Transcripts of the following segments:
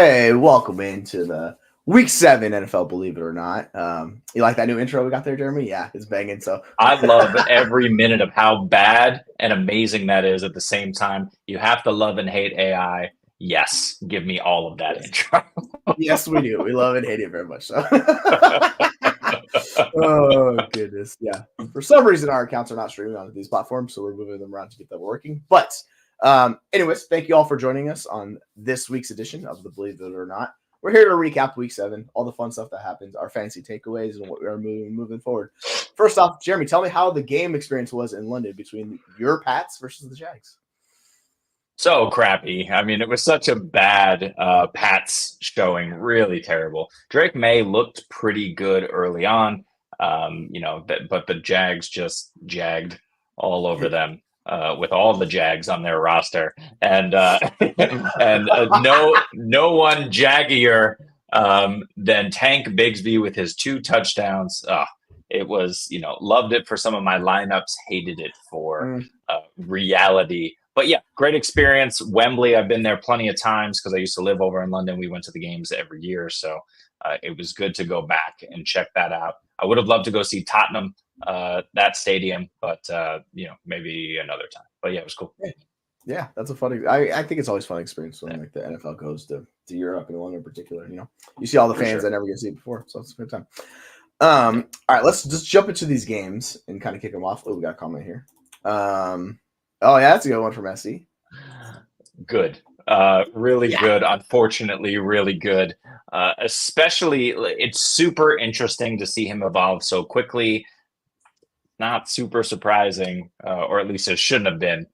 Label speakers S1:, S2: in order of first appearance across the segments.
S1: Hey, welcome into the Week 7 NFL, believe it or not. You like that new intro we got there, Jeremy? Yeah, it's banging. So
S2: I love every minute of how bad and amazing that is at the same time. You have to love and hate AI. Yes, give me all of that intro.
S1: Yes, we do. We love and hate it very much. So, oh goodness, yeah. For some reason, our accounts are not streaming onto these platforms, so we're moving them around to get that working. But, anyways, thank you all for joining us on this week's edition of the Believe It or Not. We're here to recap Week 7, all the fun stuff that happens, our fantasy takeaways, and what we are moving forward. First off, Jeremy, tell me how the game experience was in London between your Pats versus the Jags.
S2: So crappy. I mean, it was such a bad Pats showing, really terrible. Drake Maye looked pretty good early on, but the Jags just jagged all over them with all the Jags on their roster, and no one jaggier than Tank Bigsby with his 2 touchdowns. It was, loved it for some of my lineups, hated it for reality. But yeah, great experience. Wembley, I've been there plenty of times because I used to live over in London. We went to the games every year. So it was good to go back and check that out. I would have loved to go see Tottenham, that stadium, but, maybe another time. But yeah, it was cool.
S1: Yeah, that's a funny. I think it's always a fun experience when like the NFL goes to Europe and London in particular. You see all the fans that never get to see it before, so it's a good time. All right, let's just jump into these games and kind of kick them off. Oh, we got a comment here. Oh, yeah, that's a good one from Messi.
S2: Good. Really good. Unfortunately, really good. Especially, it's super interesting to see him evolve so quickly. Not super surprising, or at least it shouldn't have been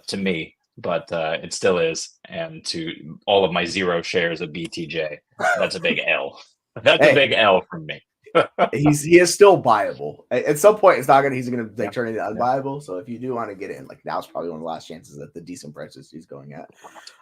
S2: to me, but it still is. And to all of my 0 shares of BTJ, that's a big L. That's a big L from me.
S1: He is still buyable. At some point, he's gonna turn into unbuyable. So if you do want to get in, like now's probably one of the last chances at the decent prices he's going at.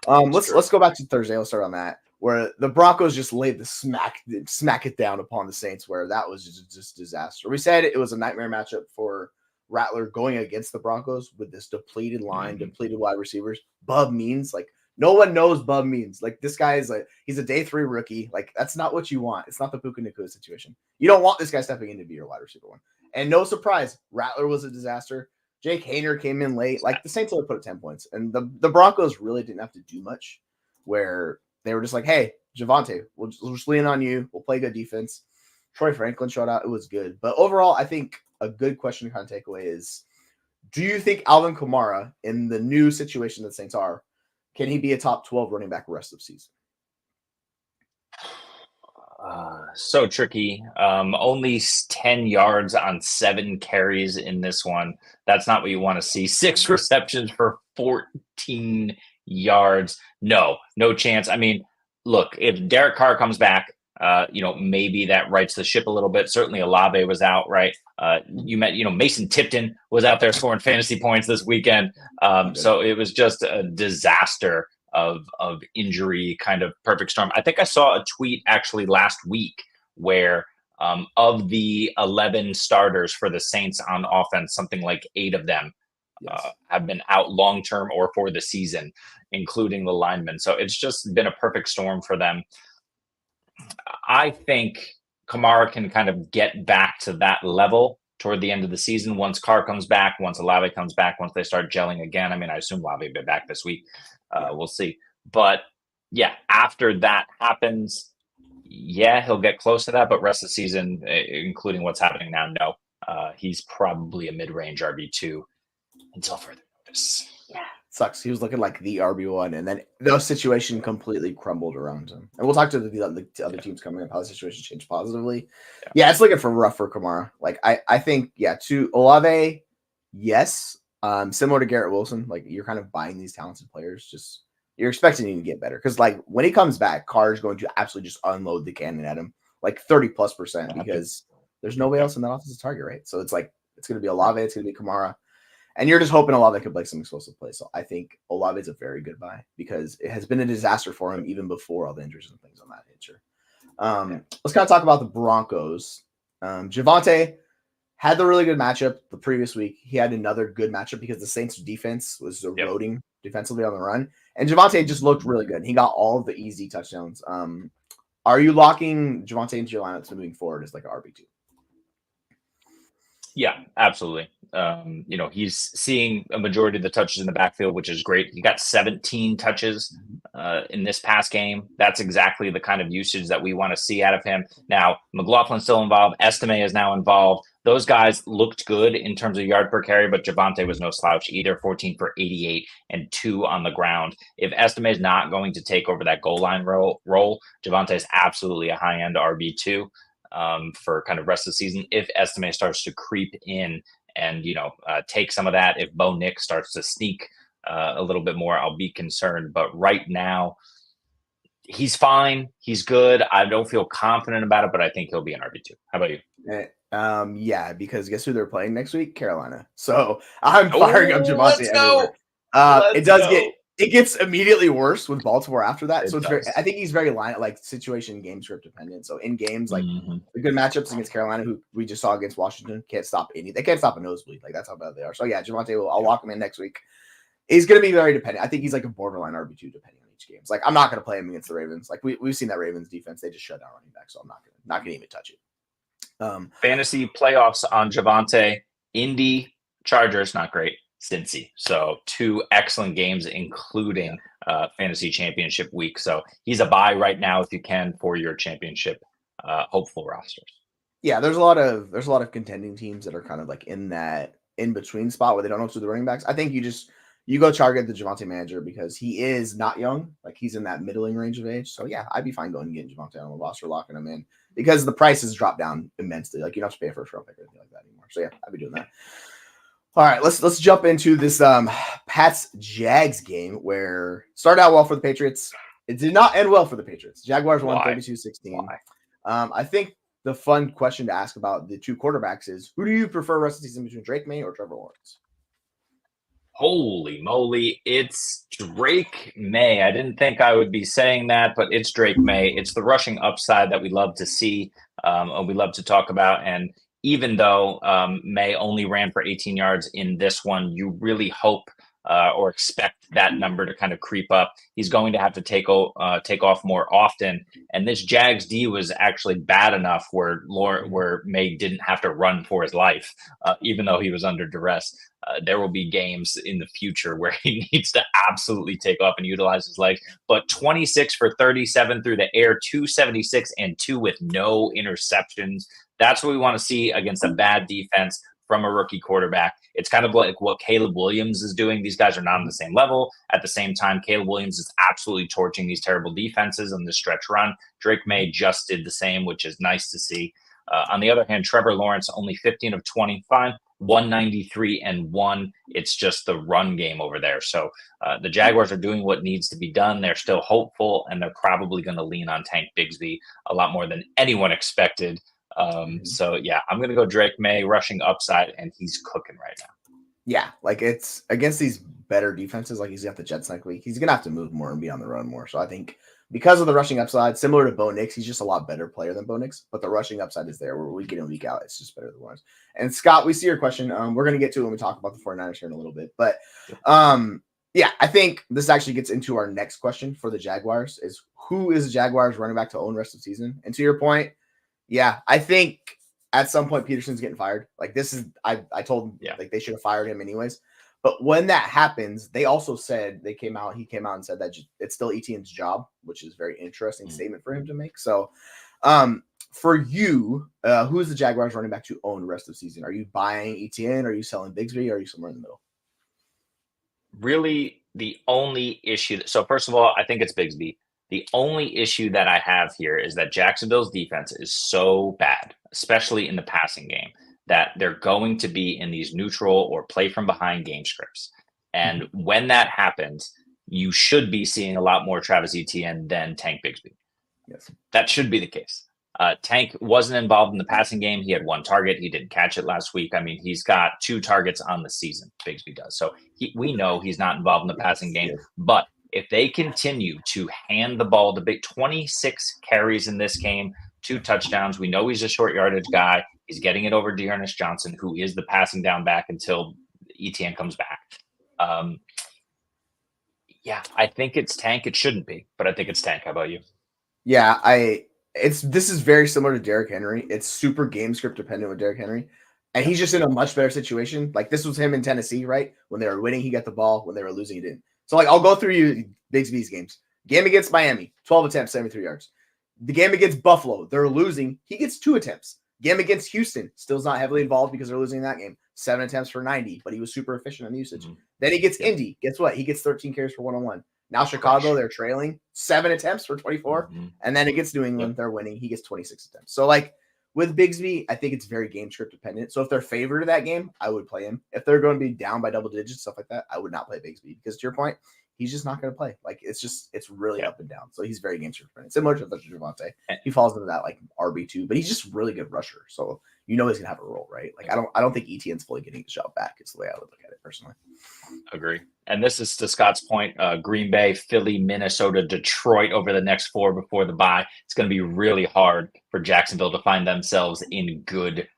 S1: Let's go back to Thursday. Let's start on that, where the Broncos just laid the smack it down upon the Saints, where that was just disaster. We said it was a nightmare matchup for Rattler going against the Broncos with this depleted line, depleted wide receivers. Bub means like. No one knows Bub means. Like, this guy is he's a day 3 rookie. Like, that's not what you want. It's not the Puka Or Kupp situation. You don't want this guy stepping in to be your wide receiver 1. And no surprise, Rattler was a disaster. Jake Haener came in late. Like, the Saints only put up 10 points. And the Broncos really didn't have to do much, where they were just like, hey, Javonte, we'll just lean on you. We'll play good defense. Troy Franklin showed out. It was good. But overall, I think a good question to kind of take away is, do you think Alvin Kamara, in the new situation that Saints are, can he be a top 12 running back rest of season?
S2: So tricky. Only 10 yards on 7 carries in this one. That's not what you want to see. 6 receptions for 14 yards. No chance. I mean, look, if Derek Carr comes back, maybe that rights the ship a little bit. Certainly Olave was out, right? Mason Tipton was out there scoring fantasy points this weekend. So it was just a disaster of injury, kind of perfect storm. I think I saw a tweet actually last week where of the 11 starters for the Saints on offense, something like 8 of them have been out long-term or for the season, including the linemen. So it's just been a perfect storm for them. I think Kamara can kind of get back to that level toward the end of the season once Carr comes back, once Olave comes back, once they start gelling again. I mean, I assume Olave will be back this week. We'll see. But yeah, after that happens, he'll get close to that. But rest of the season, including what's happening now, no. He's probably a mid-range RB2 until further notice.
S1: Yeah. Sucks. He was looking like the RB1, and then the situation completely crumbled around him. And we'll talk to the other teams coming up, how the situation changed positively. Yeah, it's looking rough for Kamara. Like, I think, to Olave, yes. Similar to Garrett Wilson, like, you're kind of buying these talented players. Just, you're expecting him to get better. Because, like, when he comes back, Carr is going to absolutely just unload the cannon at him, like 30+%, because there's nobody else in that offensive target, right? So it's like, it's going to be Olave, it's going to be Kamara. And you're just hoping Olave could play some explosive play. So I think Olave is a very good buy because it has been a disaster for him even before all the injuries and things on that nature. Let's kind of talk about the Broncos. Javonte had the really good matchup the previous week. He had another good matchup because the Saints defense was eroding defensively on the run. And Javonte just looked really good. He got all of the easy touchdowns. Are you locking Javonte into your lineup moving forward as like an RB2?
S2: Yeah, absolutely. He's seeing a majority of the touches in the backfield, which is great. He got 17 touches in this past game. That's exactly the kind of usage that we want to see out of him. Now, McLaughlin's still involved. Estime is now involved. Those guys looked good in terms of yard per carry, but Javonte was no slouch either, 14 for 88 and 2 on the ground. If Estime is not going to take over that goal line role, Javonte is absolutely a high-end RB2. For kind of rest of the season, if Estime starts to creep in and take some of that, if Bo Nick starts to sneak a little bit more, I'll be concerned. But right now, he's fine. He's good. I don't feel confident about it, but I think he'll be an RB2. How about you?
S1: Yeah, because guess who they're playing next week? Carolina. So I'm firing up Javonte everywhere. It gets immediately worse with Baltimore after that. I think he's very situation game script dependent. So in games the good matchups against Carolina, who we just saw against Washington, they can't stop a nosebleed. Like that's how bad they are. So yeah, Javonte, I'll lock him in next week. He's going to be very dependent. I think he's like a borderline RB2 depending on each game. It's like I'm not going to play him against the Ravens. Like we've seen that Ravens defense, they just shut down running back. So I'm not going to even touch it.
S2: Fantasy playoffs on Javonte. Indy Chargers, not great. Cincy. So 2 excellent games, including fantasy championship week. So he's a buy right now if you can for your championship hopeful rosters.
S1: Yeah, there's a lot of contending teams that are kind of like in that in between spot where they don't know who the running backs. I think you go target the Javonte manager because he is not young. Like he's in that middling range of age. So yeah, I'd be fine going and getting Javonte on the roster, locking him in because the price has dropped down immensely. Like you don't have to pay a first round pick or anything like that anymore. So yeah, I'd be doing that. All right, let's jump into this Pats Jags game where started out well for the Patriots. It did not end well for the Patriots. Jaguars won 32-16. I think the fun question to ask about the 2 quarterbacks is who do you prefer rest of the season between Drake Maye or Trevor Lawrence?
S2: Holy moly, it's Drake Maye. I didn't think I would be saying that, but it's Drake Maye. It's the rushing upside that we love to see, and we love to talk about. And even though Maye only ran for 18 yards in this one, you really hope or expect that number to kind of creep up. He's going to have to take off more often. And this Jags D was actually bad enough where Maye didn't have to run for his life, even though he was under duress. There will be games in the future where he needs to absolutely take off and utilize his legs. But 26 for 37 through the air, 276 and 2 with no interceptions. That's what we want to see against a bad defense from a rookie quarterback. It's kind of like what Caleb Williams is doing. These guys are not on the same level. At the same time, Caleb Williams is absolutely torching these terrible defenses on the stretch run. Drake Maye just did the same, which is nice to see. On the other hand, Trevor Lawrence, only 15 of 25, 193 and 1. It's just the run game over there. So the Jaguars are doing what needs to be done. They're still hopeful, and they're probably going to lean on Tank Bigsby a lot more than anyone expected. So yeah, I'm going to go Drake Maye rushing upside, and he's cooking right now.
S1: Yeah, like it's against these better defenses, like he's got the Jets next week. He's going to have to move more and be on the run more. So I think because of the rushing upside, similar to Bo Nix, he's just a lot better player than Bo Nix, but the rushing upside is there. We're week in and week out. It's just better than Lawrence. And Scott, we see your question. We're going to get to it when we talk about the 49ers here in a little bit. But yeah, I think this actually gets into our next question for the Jaguars is who is the Jaguars running back to own rest of the season? And to your point, yeah, I think at some point Peterson's getting fired. Like this is, I told them like they should have fired him anyways. But when that happens, they also said he came out and said that it's still Etienne's job, which is a very interesting statement for him to make. So for you, who is the Jaguars running back to own the rest of the season? Are you buying Etienne? Are you selling Bigsby? Or are you somewhere in the middle?
S2: Really, the only issue. So first of all, I think it's Bigsby. The only issue that I have here is that Jacksonville's defense is so bad, especially in the passing game, that they're going to be in these neutral or play from behind game scripts. And when that happens, you should be seeing a lot more Travis Etienne than Tank Bigsby.
S1: Yes. That
S2: should be the case. Tank wasn't involved in the passing game. He had 1 target. He didn't catch it last week. I mean, he's got 2 targets on the season. Bigsby does. So we know he's not involved in the passing game. Yes. But if they continue to hand the ball to big 26 carries in this game, 2 touchdowns, we know he's a short yardage guy. He's getting it over Dearness Johnson, who is the passing down back until Etienne comes back. Yeah, I think it's tank. It shouldn't be, but I think it's tank. How about you?
S1: Yeah, this is very similar to Derrick Henry. It's super game script dependent with Derrick Henry. And he's just in a much better situation. Like this was him in Tennessee, right? When they were winning, he got the ball. When they were losing, he didn't. So like I'll go through you Bigsby's games. Game against Miami, 12 attempts, 73 yards. The game against Buffalo, they're losing. He gets 2 attempts. Game against Houston, still's not heavily involved because they're losing that game. 7 attempts for 90, but he was super efficient on usage. Then he gets Indy. Guess what? He gets 13 carries for 101. Now Chicago, they're trailing 7 attempts for 24. And then it gets New England, they're winning. He gets 26 attempts. So like with Bigsby, I think it's very game script dependent. So if they're favored of that game, I would play him. If they're going to be down by double digits, stuff like that, I would not play Bigsby because to your point, he's just not going to play. Like it's really up and down. So he's very game script dependent. Similar to Javonte. He falls into that like RB2, but he's just really good rusher. So you know he's gonna have a role, right? Like I don't think Etienne's fully getting the shot back. Is the way I would look at it personally.
S2: Agree. And this is to Scott's point: Green Bay, Philly, Minnesota, Detroit over the next 4 before the bye. It's going to be really hard for Jacksonville to find themselves in good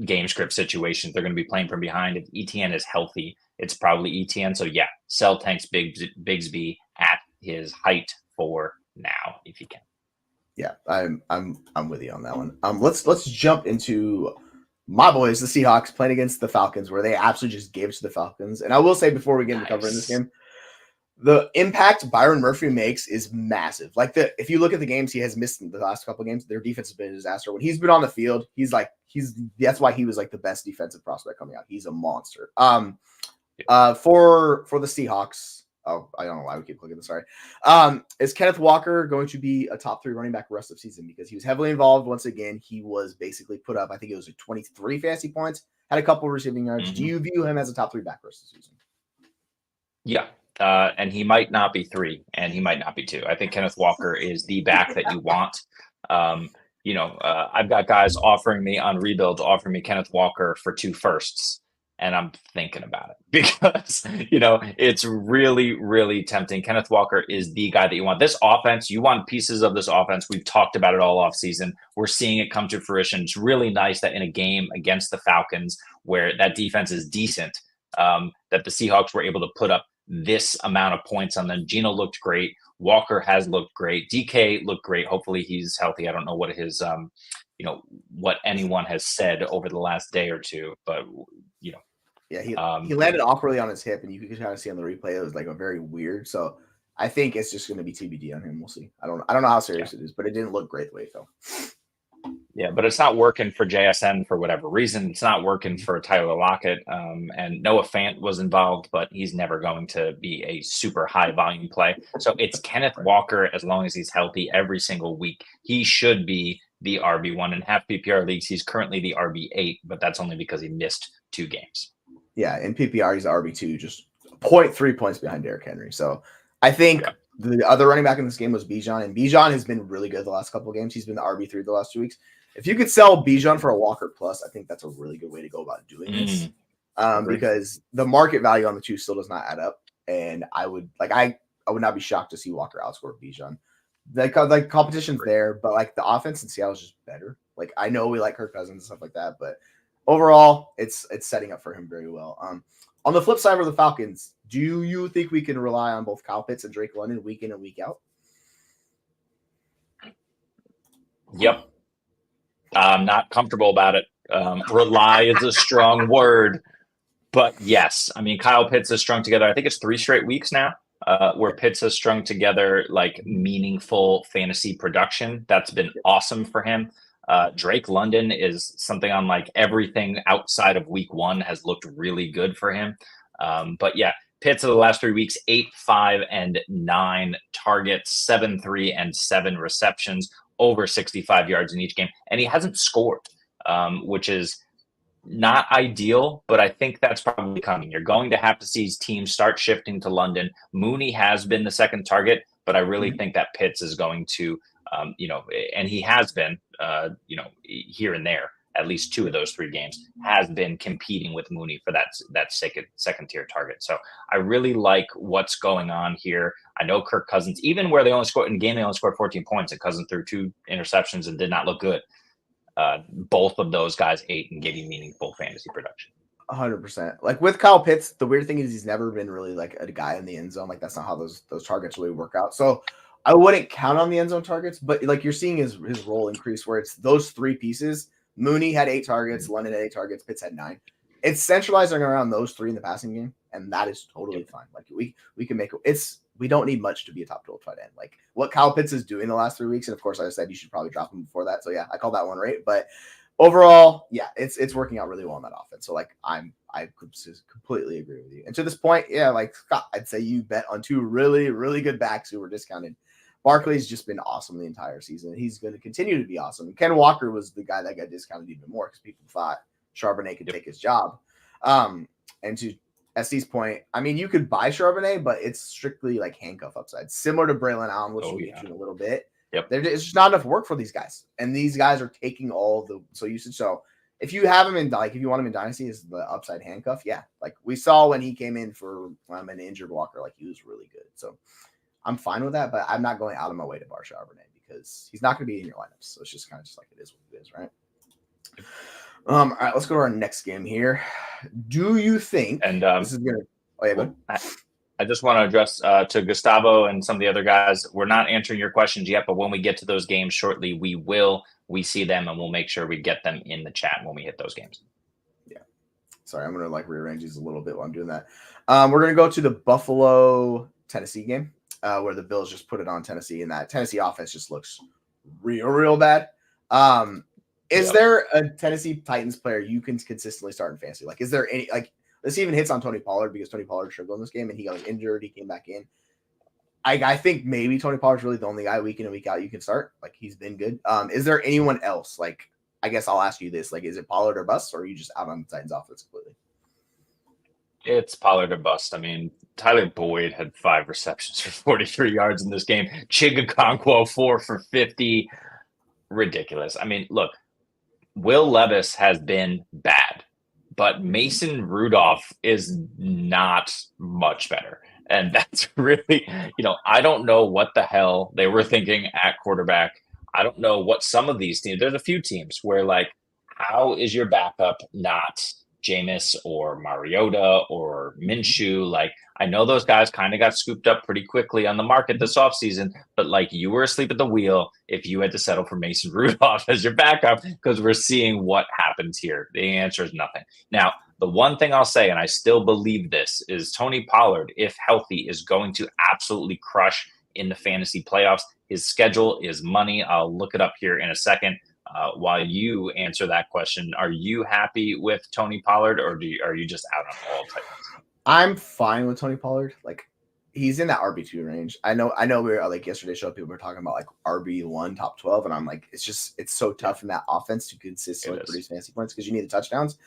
S2: game script situations. They're going to be playing from behind. If Etienne is healthy, it's probably Etienne. So yeah, sell tanks Bigsby at his height for now if you can.
S1: Yeah, I'm with you on that one. Let's jump into my boys, the Seahawks, playing against the Falcons, where they absolutely just gave it to the Falcons. And I will say before we get into covering this game, the impact Byron Murphy makes is massive. Like if you look at the games he has missed in the last couple of games, their defense has been a disaster. When he's been on the field, that's why he was like the best defensive prospect coming out. He's a monster. For the Seahawks. Oh, I don't know why we keep clicking this. Sorry. Is Kenneth Walker going to be a top 3 running back the rest of the season? Because he was heavily involved. Once again, he was basically put up, I think it was 23 fantasy points, had a couple receiving yards. Do you view him as a top 3 back the rest of the season?
S2: Yeah. And he might not be 3 and he might not be 2. I think Kenneth Walker is the back that you want. I've got guys offering me on rebuilds, offering me Kenneth Walker for 2 firsts. And I'm thinking about it because, it's really, really tempting. Kenneth Walker is the guy that you want. This offense, you want pieces of this offense. We've talked about it all off season. We're seeing it come to fruition. It's really nice that in a game against the Falcons, where that defense is decent, that the Seahawks were able to put up this amount of points on them. Geno looked great. Walker has looked great. DK looked great. Hopefully he's healthy. I don't know what his, what anyone has said over the last day or two, but,
S1: Yeah, he landed awkwardly on his hip, and you could kind of see on the replay it was like a very weird. So I think it's just going to be TBD on him. We'll see. I don't know how serious it is, but it didn't look great the way it fell.
S2: Yeah, but it's not working for JSN for whatever reason. It's not working for Tyler Lockett, and Noah Fant was involved, but he's never going to be a super high volume play. So it's Kenneth Walker as long as he's healthy every single week. He should be the RB1 in half PPR leagues. He's currently the RB8, but that's only because he missed 2 games.
S1: Yeah, in PPR, he's RB2, just 0.3 points behind Derrick Henry. So I think the other running back in this game was Bijan, and Bijan has been really good the last couple of games. He's been the RB3 the last 2 weeks. If you could sell Bijan for a Walker plus, I think that's a really good way to go about doing this, because the market value on the 2 still does not add up. And I would not be shocked to see Walker outscore Bijan. Like competition's there, but like the offense in Seattle is just better. Like I know we like Kirk Cousins and stuff like that, but overall, it's setting up for him very well. On the flip side of the Falcons, do you think we can rely on both Kyle Pitts and Drake London week in and week out?
S2: Yep. I'm not comfortable about it. Rely is a strong word, but yes. I mean, Kyle Pitts has strung together, I think it's 3 straight weeks now, where Pitts has strung together like meaningful fantasy production. That's been awesome for him. Drake London is something on like everything outside of week 1 has looked really good for him. But yeah, Pitts of the last 3 weeks, 8, 5, and 9 targets, 7, 3, and 7 receptions, over 65 yards in each game. And he hasn't scored, which is not ideal, but I think that's probably coming. You're going to have to see teams start shifting to London. Mooney has been the second target, but I really think that Pitts is going to, and he has been, here and there, at least 2 of those 3 games, has been competing with Mooney for that second tier target. So I really like what's going on here. I know Kirk Cousins, even where they only scored 14 points, and Cousins threw 2 interceptions and did not look good. Both of those guys ate and gave you meaningful fantasy production.
S1: 100%. Like with Kyle Pitts, the weird thing is he's never been really like a guy in the end zone. Like that's not how those targets really work out. So I wouldn't count on the end zone targets, but like you're seeing his role increase where it's those three pieces. Mooney had 8 targets, London had 8 targets, Pitts had 9. It's centralizing around those 3 in the passing game, and that is totally fine. Like we can make we don't need much to be a top 12 tight end. Like what Kyle Pitts is doing the last 3 weeks, and of course I said you should probably drop him before that. So yeah, I call that one right. But overall, yeah, it's working out really well in that offense. So like I completely agree with you. And to this point, yeah, like Scott, I'd say you bet on 2 really, really good backs who were discounted. Barkley's just been awesome the entire season. He's going to continue to be awesome. Ken Walker was the guy that got discounted even more because people thought Charbonnet could take his job. And to SC's point, I mean, you could buy Charbonnet, but it's strictly like handcuff upside, similar to Braylon Allen, which we'll get to in a little bit. It's just not enough work for these guys, and these guys are taking all the usage. So if you have him in, like, if you want him in Dynasty, is the upside handcuff. Yeah, like we saw when he came in for an injured Walker, like he was really good. So I'm fine with that, but I'm not going out of my way to bar Charbonnet because he's not going to be in your lineups. So it's just kind of just like it is what it is, right? All right, let's go to our next game here. Do you think this is gonna? Oh yeah, go ahead.
S2: I just want to address to Gustavo and some of the other guys. We're not answering your questions yet, but when we get to those games shortly, we will. We see them, and we'll make sure we get them in the chat when we hit those games.
S1: Yeah. Sorry, I'm gonna like rearrange these a little bit while I'm doing that. We're gonna go to the Buffalo Tennessee game, where the Bills just put it on Tennessee, and that Tennessee offense just looks real bad. Is there a Tennessee Titans player you can consistently start in fantasy? Like, is there any, like, this even hits on Tony Pollard because Tony Pollard struggled in this game and he got injured. He came back in. I think maybe Tony Pollard's really the only guy week in and week out you can start. Like, he's been good. Is there anyone else? Like, I guess I'll ask you this. Like, is it Pollard or bust, or are you just out on the Titans offense completely?
S2: It's Pollard or bust. I mean, Tyler Boyd had 5 receptions for 43 yards in this game. Chigakonkwo 4 for 50. Ridiculous. I mean, look, Will Levis has been bad, but Mason Rudolph is not much better. And that's really, I don't know what the hell they were thinking at quarterback. I don't know what some of these teams, there's a few teams where, like, how is your backup not Jameis or Mariota or Minshew? Like, I know those guys kind of got scooped up pretty quickly on the market this offseason, but like, you were asleep at the wheel if you had to settle for Mason Rudolph as your backup, because we're seeing what happens here. The answer is nothing. Now, the one thing I'll say, and I still believe this, is Tony Pollard, if healthy, is going to absolutely crush in the fantasy playoffs. His schedule is money. I'll look it up here in a second. While you answer that question, are you happy with Tony Pollard, or are you just out on all Titans?
S1: I'm fine with Tony Pollard. Like, he's in that RB2 range. I know we were, like, yesterday's show, people were talking about like RB1 top 12, and I'm like, it's so tough in that offense to consistently produce fantasy points because you need the touchdowns.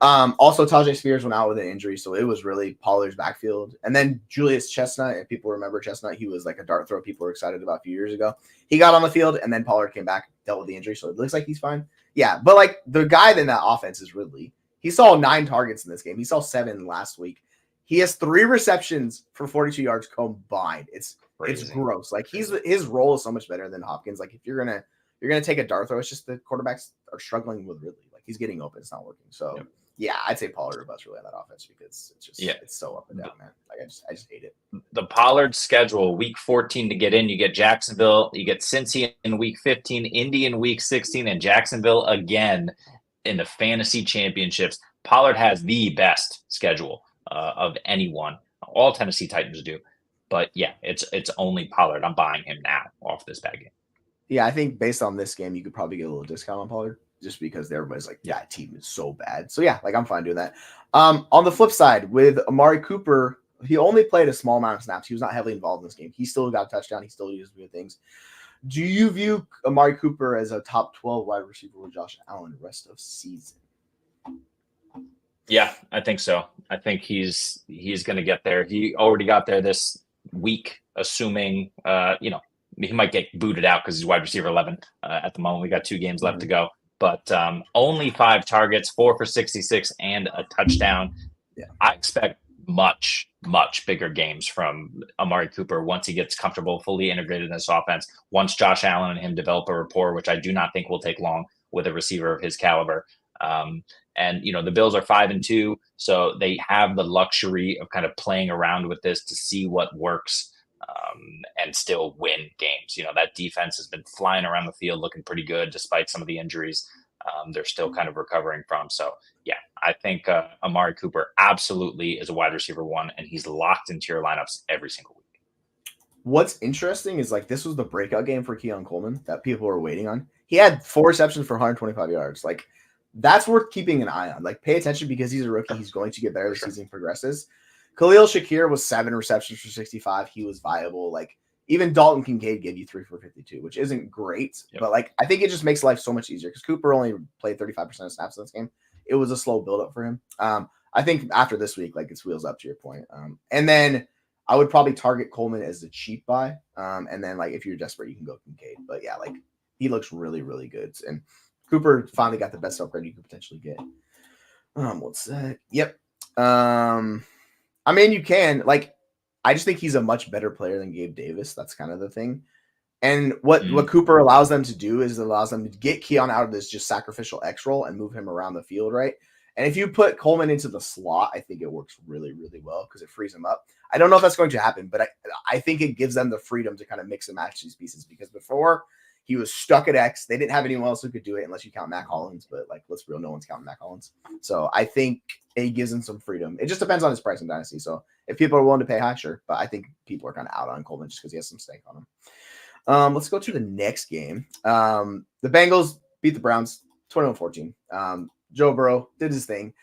S1: Also, Tajay Spears went out with an injury, so it was really Pollard's backfield. And then Julius Chestnut, if people remember Chestnut, he was like a dart throw people were excited about a few years ago. He got on the field, and then Pollard came back, dealt with the injury, so it looks like he's fine. Yeah, but like the guy in that offense is Ridley. He saw 9 targets in this game. He saw 7 last week. He has 3 receptions for 42 yards combined. It's gross. Like, his role is so much better than Hopkins. Like, if you're gonna take a dart throw, it's just the quarterbacks are struggling with Ridley. Like, he's getting open, it's not working. So yeah, I'd say Pollard or bust really on that offense because it's just it's so up and down, man. Like, I just hate it.
S2: The Pollard schedule, week 14 to get in, you get Jacksonville, you get Cincy in week 15, Indy in week 16, and Jacksonville again in the fantasy championships. Pollard has the best schedule of anyone. All Tennessee Titans do. But yeah, it's only Pollard. I'm buying him now off this bad game.
S1: Yeah, I think based on this game, you could probably get a little discount on Pollard just because everybody's like, yeah, team is so bad. So yeah, like, I'm fine doing that. On the flip side, with Amari Cooper, he only played a small amount of snaps. He was not heavily involved in this game. He still got a touchdown. He still used good things. Do you view Amari Cooper as a top 12 wide receiver with Josh Allen the rest of season?
S2: Yeah, I think so. I think he's going to get there. He already got there this week, assuming, he might get booted out because he's wide receiver 11 at the moment. We got 2 games left to go. But only 5 targets, 4 for 66, and a touchdown.
S1: Yeah.
S2: I expect much, much bigger games from Amari Cooper once he gets comfortable, fully integrated in this offense. Once Josh Allen and him develop a rapport, which I do not think will take long with a receiver of his caliber. And the Bills are 5-2, so they have the luxury of kind of playing around with this to see what works, and still win games. That defense has been flying around the field, looking pretty good despite some of the injuries they're still kind of recovering from. So yeah, I think Amari Cooper absolutely is a wide receiver 1, and he's locked into your lineups every single week.
S1: What's interesting is this was the breakout game for Keon Coleman that people were waiting on. He had 4 receptions for 125 yards. That's worth keeping an eye on. Pay attention because he's a rookie. He's going to get better as the season progresses. Khalil Shakir was 7 receptions for 65. He was viable. Even Dalton Kincaid gave you 3 for 52, which isn't great. Yep. But I think it just makes life so much easier because Cooper only played 35% of snaps in this game. It was a slow buildup for him. I think after this week, it's wheels up to your point. And then I would probably target Coleman as the cheap buy. And then if you're desperate, you can go Kincaid. But yeah, he looks really, really good. And Cooper finally got the best upgrade you could potentially get. What's that? Yep. I mean, you can I just think he's a much better player than Gabe Davis. That's kind of the thing. And what Cooper allows them to do is it allows them to get Keon out of this just sacrificial X role and move him around the field, right? And if you put Coleman into the slot, I think it works really, really well because it frees him up. I don't know if that's going to happen, but I think it gives them the freedom to kind of mix and match these pieces because before he was stuck at X. They didn't have anyone else who could do it unless you count Mac Hollins, but let's be real, no one's counting Mac Hollins. So I think it gives him some freedom. It just depends on his price in Dynasty. So if people are willing to pay high, sure. But I think people are kind of out on Coleman just because he has some stake on him. Let's go to the next game. The Bengals beat the Browns 21-14. Joe Burrow did his thing.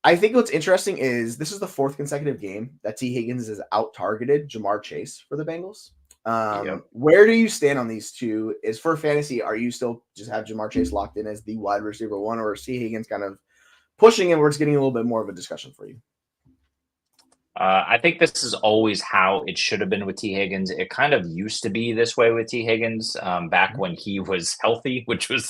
S1: I think what's interesting is this is the 4th consecutive game that Tee Higgins has out-targeted Ja'Marr Chase for the Bengals. Where do you stand on these two? Is for fantasy, are you still just have Ja'Marr Chase locked in as the wide receiver 1, or is Tee Higgins kind of pushing him where it's getting a little bit more of a discussion for you?
S2: I think this is always how it should have been with Tee Higgins. It kind of used to be this way with Tee Higgins back when he was healthy, which was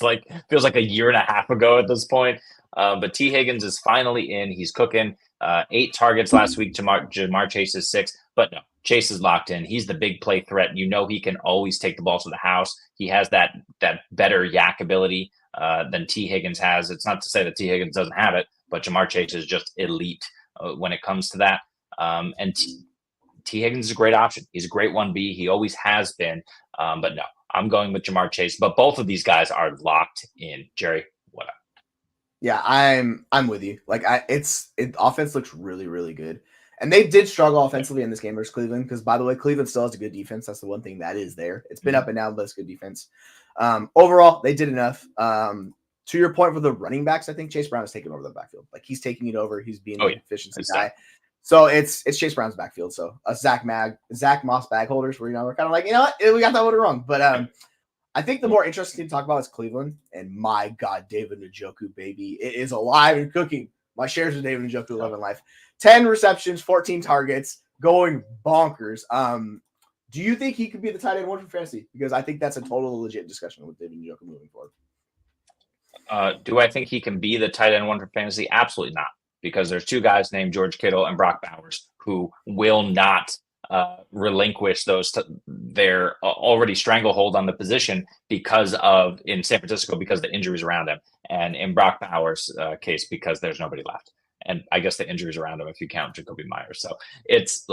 S2: feels like a year and a half ago at this point. But Tee Higgins is finally in. He's cooking. 8 targets last week. Ja'Marr Chase is 6. But no, Chase is locked in. He's the big play threat. He can always take the ball to the house. He has that better yak ability than Tee Higgins has. It's not to say that Tee Higgins doesn't have it, but Ja'Marr Chase is just elite when it comes to that. And Tee Higgins is a great option. He's a great 1B. He always has been. But no, I'm going with Ja'Marr Chase. But both of these guys are locked in. Jerry, what up?
S1: Yeah, I'm with you. Offense looks really, really good. And they did struggle offensively in this game versus Cleveland because, by the way, Cleveland still has a good defense. That's the one thing that is there. It's been up and down, but it's good defense. Overall, they did enough. To your point for the running backs, I think Chase Brown is taking over the backfield. He's taking it over. He's being an efficiency guy. So it's Chase Brown's backfield. So Zach Moss bag holders where we're kind of what? We got that one wrong. But I think the more interesting thing to talk about is Cleveland. And my God, David Njoku, baby. It is alive and cooking. My shares of David Njoku love in life. 10 receptions, 14 targets, going bonkers. Do you think he could be the tight end 1 for fantasy? Because I think that's a total legit discussion with David Njoku moving forward.
S2: Do I think he can be the tight end 1 for fantasy? Absolutely not. Because there's 2 guys named George Kittle and Brock Bowers who will not relinquish their already stranglehold on the position in San Francisco because of the injuries around him, and in Brock Bowers' case because there's nobody left. And I guess the injuries around him if you count Jacoby Myers. So it's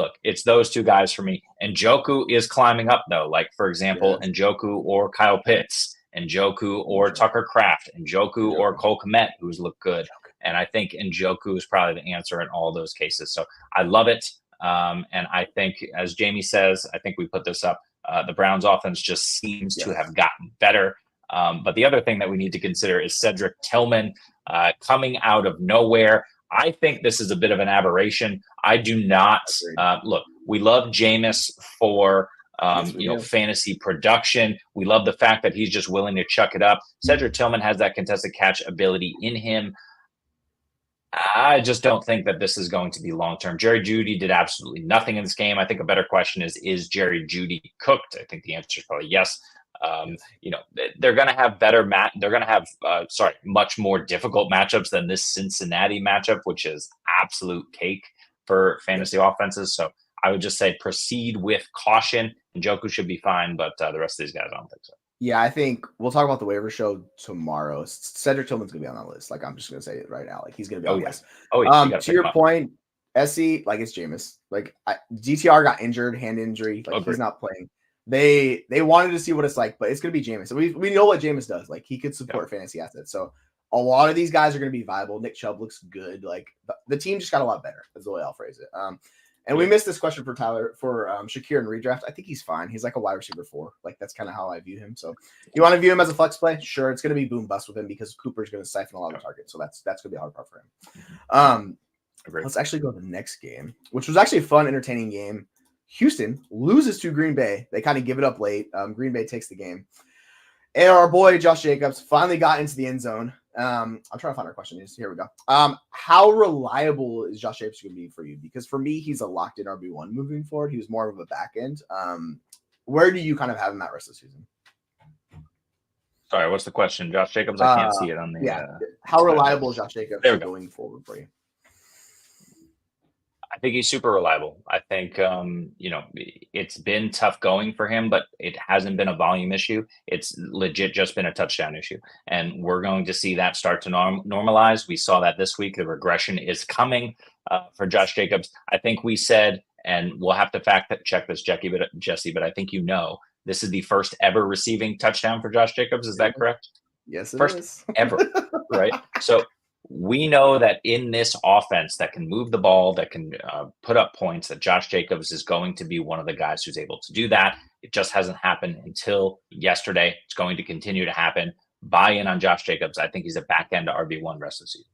S2: those 2 guys for me. And Njoku is climbing up though. For example, Njoku or Kyle Pitts, Njoku or Tucker Kraft, Njoku or Cole Kmet, who's looked good. And I think Njoku is probably the answer in all those cases. So I love it. And I think, as Jamie says, I think we put this up, the Browns offense just seems to have gotten better. But the other thing that we need to consider is Cedric Tillman coming out of nowhere. I think this is a bit of an aberration. I do not look. We love Jameis for fantasy production. We love the fact that he's just willing to chuck it up. Cedric Tillman has that contested catch ability in him. I just don't think that this is going to be long-term. Jerry Jeudy did absolutely nothing in this game. I think a better question is Jerry Jeudy cooked? I think the answer is probably yes. They're going to have they're going to have much more difficult matchups than this Cincinnati matchup, which is absolute cake for fantasy offenses. So I would just say proceed with caution. Njoku should be fine, but the rest of these guys, I don't think so.
S1: Yeah, I think we'll talk about the waiver show tomorrow. Cedric Tillman's gonna be on that list. Like I'm just gonna say it right now. Like he's gonna be
S2: Oh
S1: on the
S2: yeah.
S1: list.
S2: Oh yeah. You got to
S1: To
S2: pick him
S1: your
S2: up.
S1: point, SC, like it's Jameis. Like DTR got injured, hand injury. Like
S2: Agreed.
S1: he's not playing. They wanted to see what it's like, but it's gonna be Jameis. We know what Jameis does. Like he could support fantasy assets. So a lot of these guys are gonna be viable. Nick Chubb looks good. Like the team just got a lot better. Is the way I'll phrase it. And we missed this question for Tyler for Shakir and redraft. I think he's fine. He's like a wide receiver 4. Like that's kind of how I view him. So you want to view him as a flex play? Sure, it's going to be boom bust with him because Cooper's going to siphon a lot of targets. So that's going to be a hard part for him. Let's actually go to the next game, which was actually a fun, entertaining game. Houston loses to Green Bay. They kind of give it up late. Green Bay takes the game. And our boy Josh Jacobs finally got into the end zone. I'm trying to find our question. Here we go. How reliable is Josh Jacobs going to be for you? Because for me, he's a locked-in RB1 moving forward. He was more of a back end. Where do you kind of have him at rest of the season?
S2: Sorry, what's the question? Josh Jacobs? I can't see it on the.
S1: How reliable is Josh Jacobs going forward for you?
S2: I think he's super reliable. I think, it's been tough going for him, but it hasn't been a volume issue. It's legit just been a touchdown issue. And we're going to see that start to normalize. We saw that this week. The regression is coming for Josh Jacobs. I think we said, and we'll have to fact check this, Jesse, but I think this is the first ever receiving touchdown for Josh Jacobs. Is that correct?
S1: Yes,
S2: it is. Ever, right? So we know that in this offense that can move the ball, that can put up points, that Josh Jacobs is going to be one of the guys who's able to do that. It just hasn't happened until yesterday. It's going to continue to happen. Buy in on Josh Jacobs. I think he's a back-end RB1 rest of the season.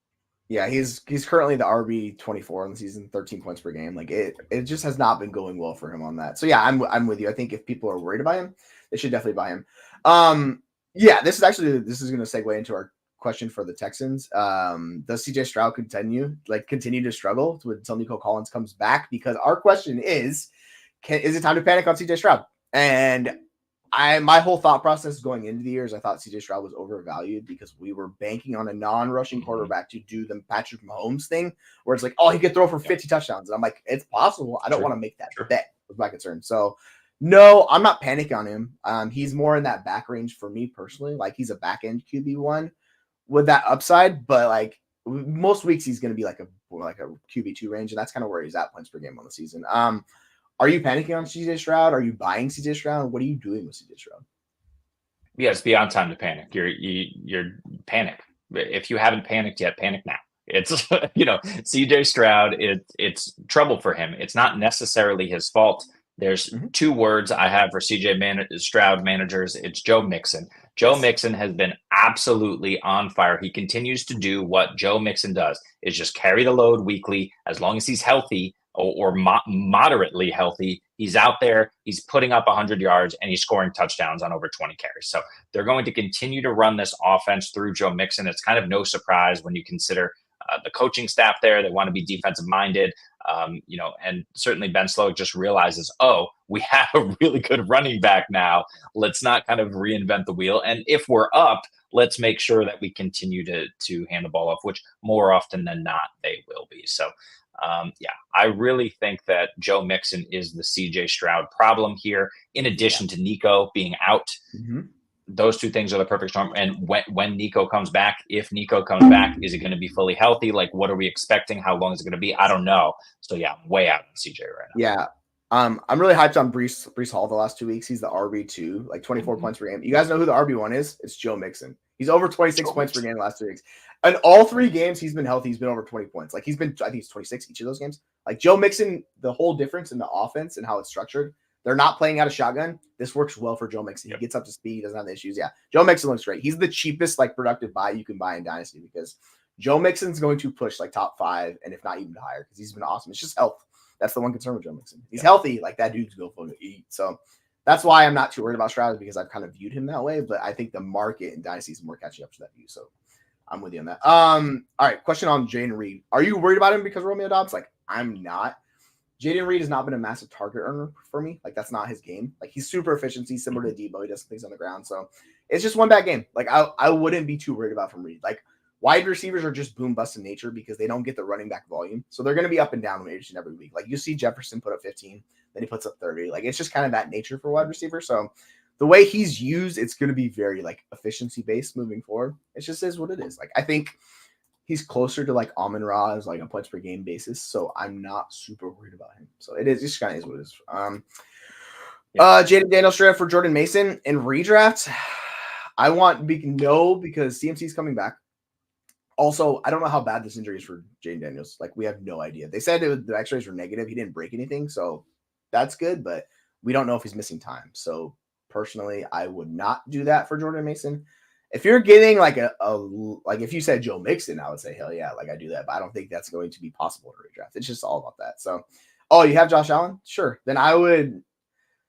S1: Yeah, he's currently the RB 24 in the season, 13 points per game. Like it just has not been going well for him on that. So yeah, I'm with you. I think if people are worried about him, they should definitely buy him. Yeah, this is going to segue into our question for the Texans. Does CJ Stroud continue to struggle until Nico Collins comes back? Because our question is it time to panic on CJ Stroud? And my whole thought process going into the year is I thought CJ Stroud was overvalued because we were banking on a non-rushing quarterback to do the Patrick Mahomes thing where it's like, oh, he could throw for 50 touchdowns. And I'm like, it's possible. I don't want to make that bet was my concern. So no, I'm not panicking on him. He's more in that back range for me personally. Like he's a back end QB1 with that upside, but like most weeks he's going to be like a QB2 range, and that's kind of where he's at points per game on the season. Are you panicking on CJ Stroud? Are you buying CJ Stroud? What are you doing with CJ Stroud?
S2: Yeah, it's beyond time to panic. You're panic. If you haven't panicked yet, panic now. It's CJ Stroud. It's trouble for him. It's not necessarily his fault. There's two words I have for Stroud managers. It's Joe Mixon. Joe Mixon has been absolutely on fire. He continues to do what Joe Mixon does, is just carry the load weekly. As long as he's healthy or moderately healthy, he's out there, he's putting up 100 yards, and he's scoring touchdowns on over 20 carries. So they're going to continue to run this offense through Joe Mixon. It's kind of no surprise when you consider the coaching staff there. They want to be defensive minded. And certainly Ben Slowick just realizes, oh, we have a really good running back now. Let's not kind of reinvent the wheel. And if we're up, let's make sure that we continue to hand the ball off, which more often than not, they will be. So, I really think that Joe Mixon is the CJ Stroud problem here, in addition to Nico being out. Those two things are the perfect storm. And when Nico comes back, if Nico comes back, is it going to be fully healthy? Like, what are we expecting? How long is it going to be? I don't know. So yeah, I'm way out on CJ right now.
S1: Yeah. I'm really hyped on Breece Hall the last 2 weeks. He's the RB2, like 24 points per game. You guys know who the RB1 is? It's Joe Mixon. He's over 26 points per game the last 2 weeks. And all 3 games he's been healthy, he's been over 20 points. Like I think he's 26 each of those games. Like Joe Mixon, the whole difference in the offense and how it's structured, they're not playing out of shotgun. This works well for Joe Mixon. He gets up to speed, doesn't have the issues. Yeah, Joe Mixon looks great. He's the cheapest, productive buy you can buy in Dynasty because Joe Mixon's going to push top 5 and if not even higher because he's been awesome. It's just health. That's the one concern with Joe Mixon. He's healthy, that dude's going to eat. So that's why I'm not too worried about Stroud because I've kind of viewed him that way. But I think the market in Dynasty is more catching up to that view. So I'm with you on that. All right, question on Jayden Reed. Are you worried about him because Romeo Dobbs? I'm not. Jayden Reed has not been a massive target earner for me. That's not his game. He's super efficient. He's similar to Debo. He does things on the ground. So it's just one bad game. I wouldn't be too worried about from Reed. Wide receivers are just boom bust in nature because they don't get the running back volume. So they're going to be up and down each and every week. You see Jefferson put up 15, then he puts up 30. It's just kind of that nature for wide receiver. So the way he's used, it's going to be very like efficiency based moving forward. It just is what it is. Like I think he's closer to like Amon-Ra as like a points per game basis, so I'm not super worried about him. So it is just kind of is what it is. Jayden Daniels for Jordan Mason in redraft. I want no because CMC is coming back. Also, I don't know how bad this injury is for Jayden Daniels. Like, we have no idea. They said the x-rays were negative. He didn't break anything, so that's good, but we don't know if he's missing time. So, personally, I would not do that for Jordan Mason. If you're getting, like, like, if you said Joe Mixon, I would say, hell yeah, like, I do that. But I don't think that's going to be possible to redraft. It's just all about that. So, you have Josh Allen? Sure. Then I would –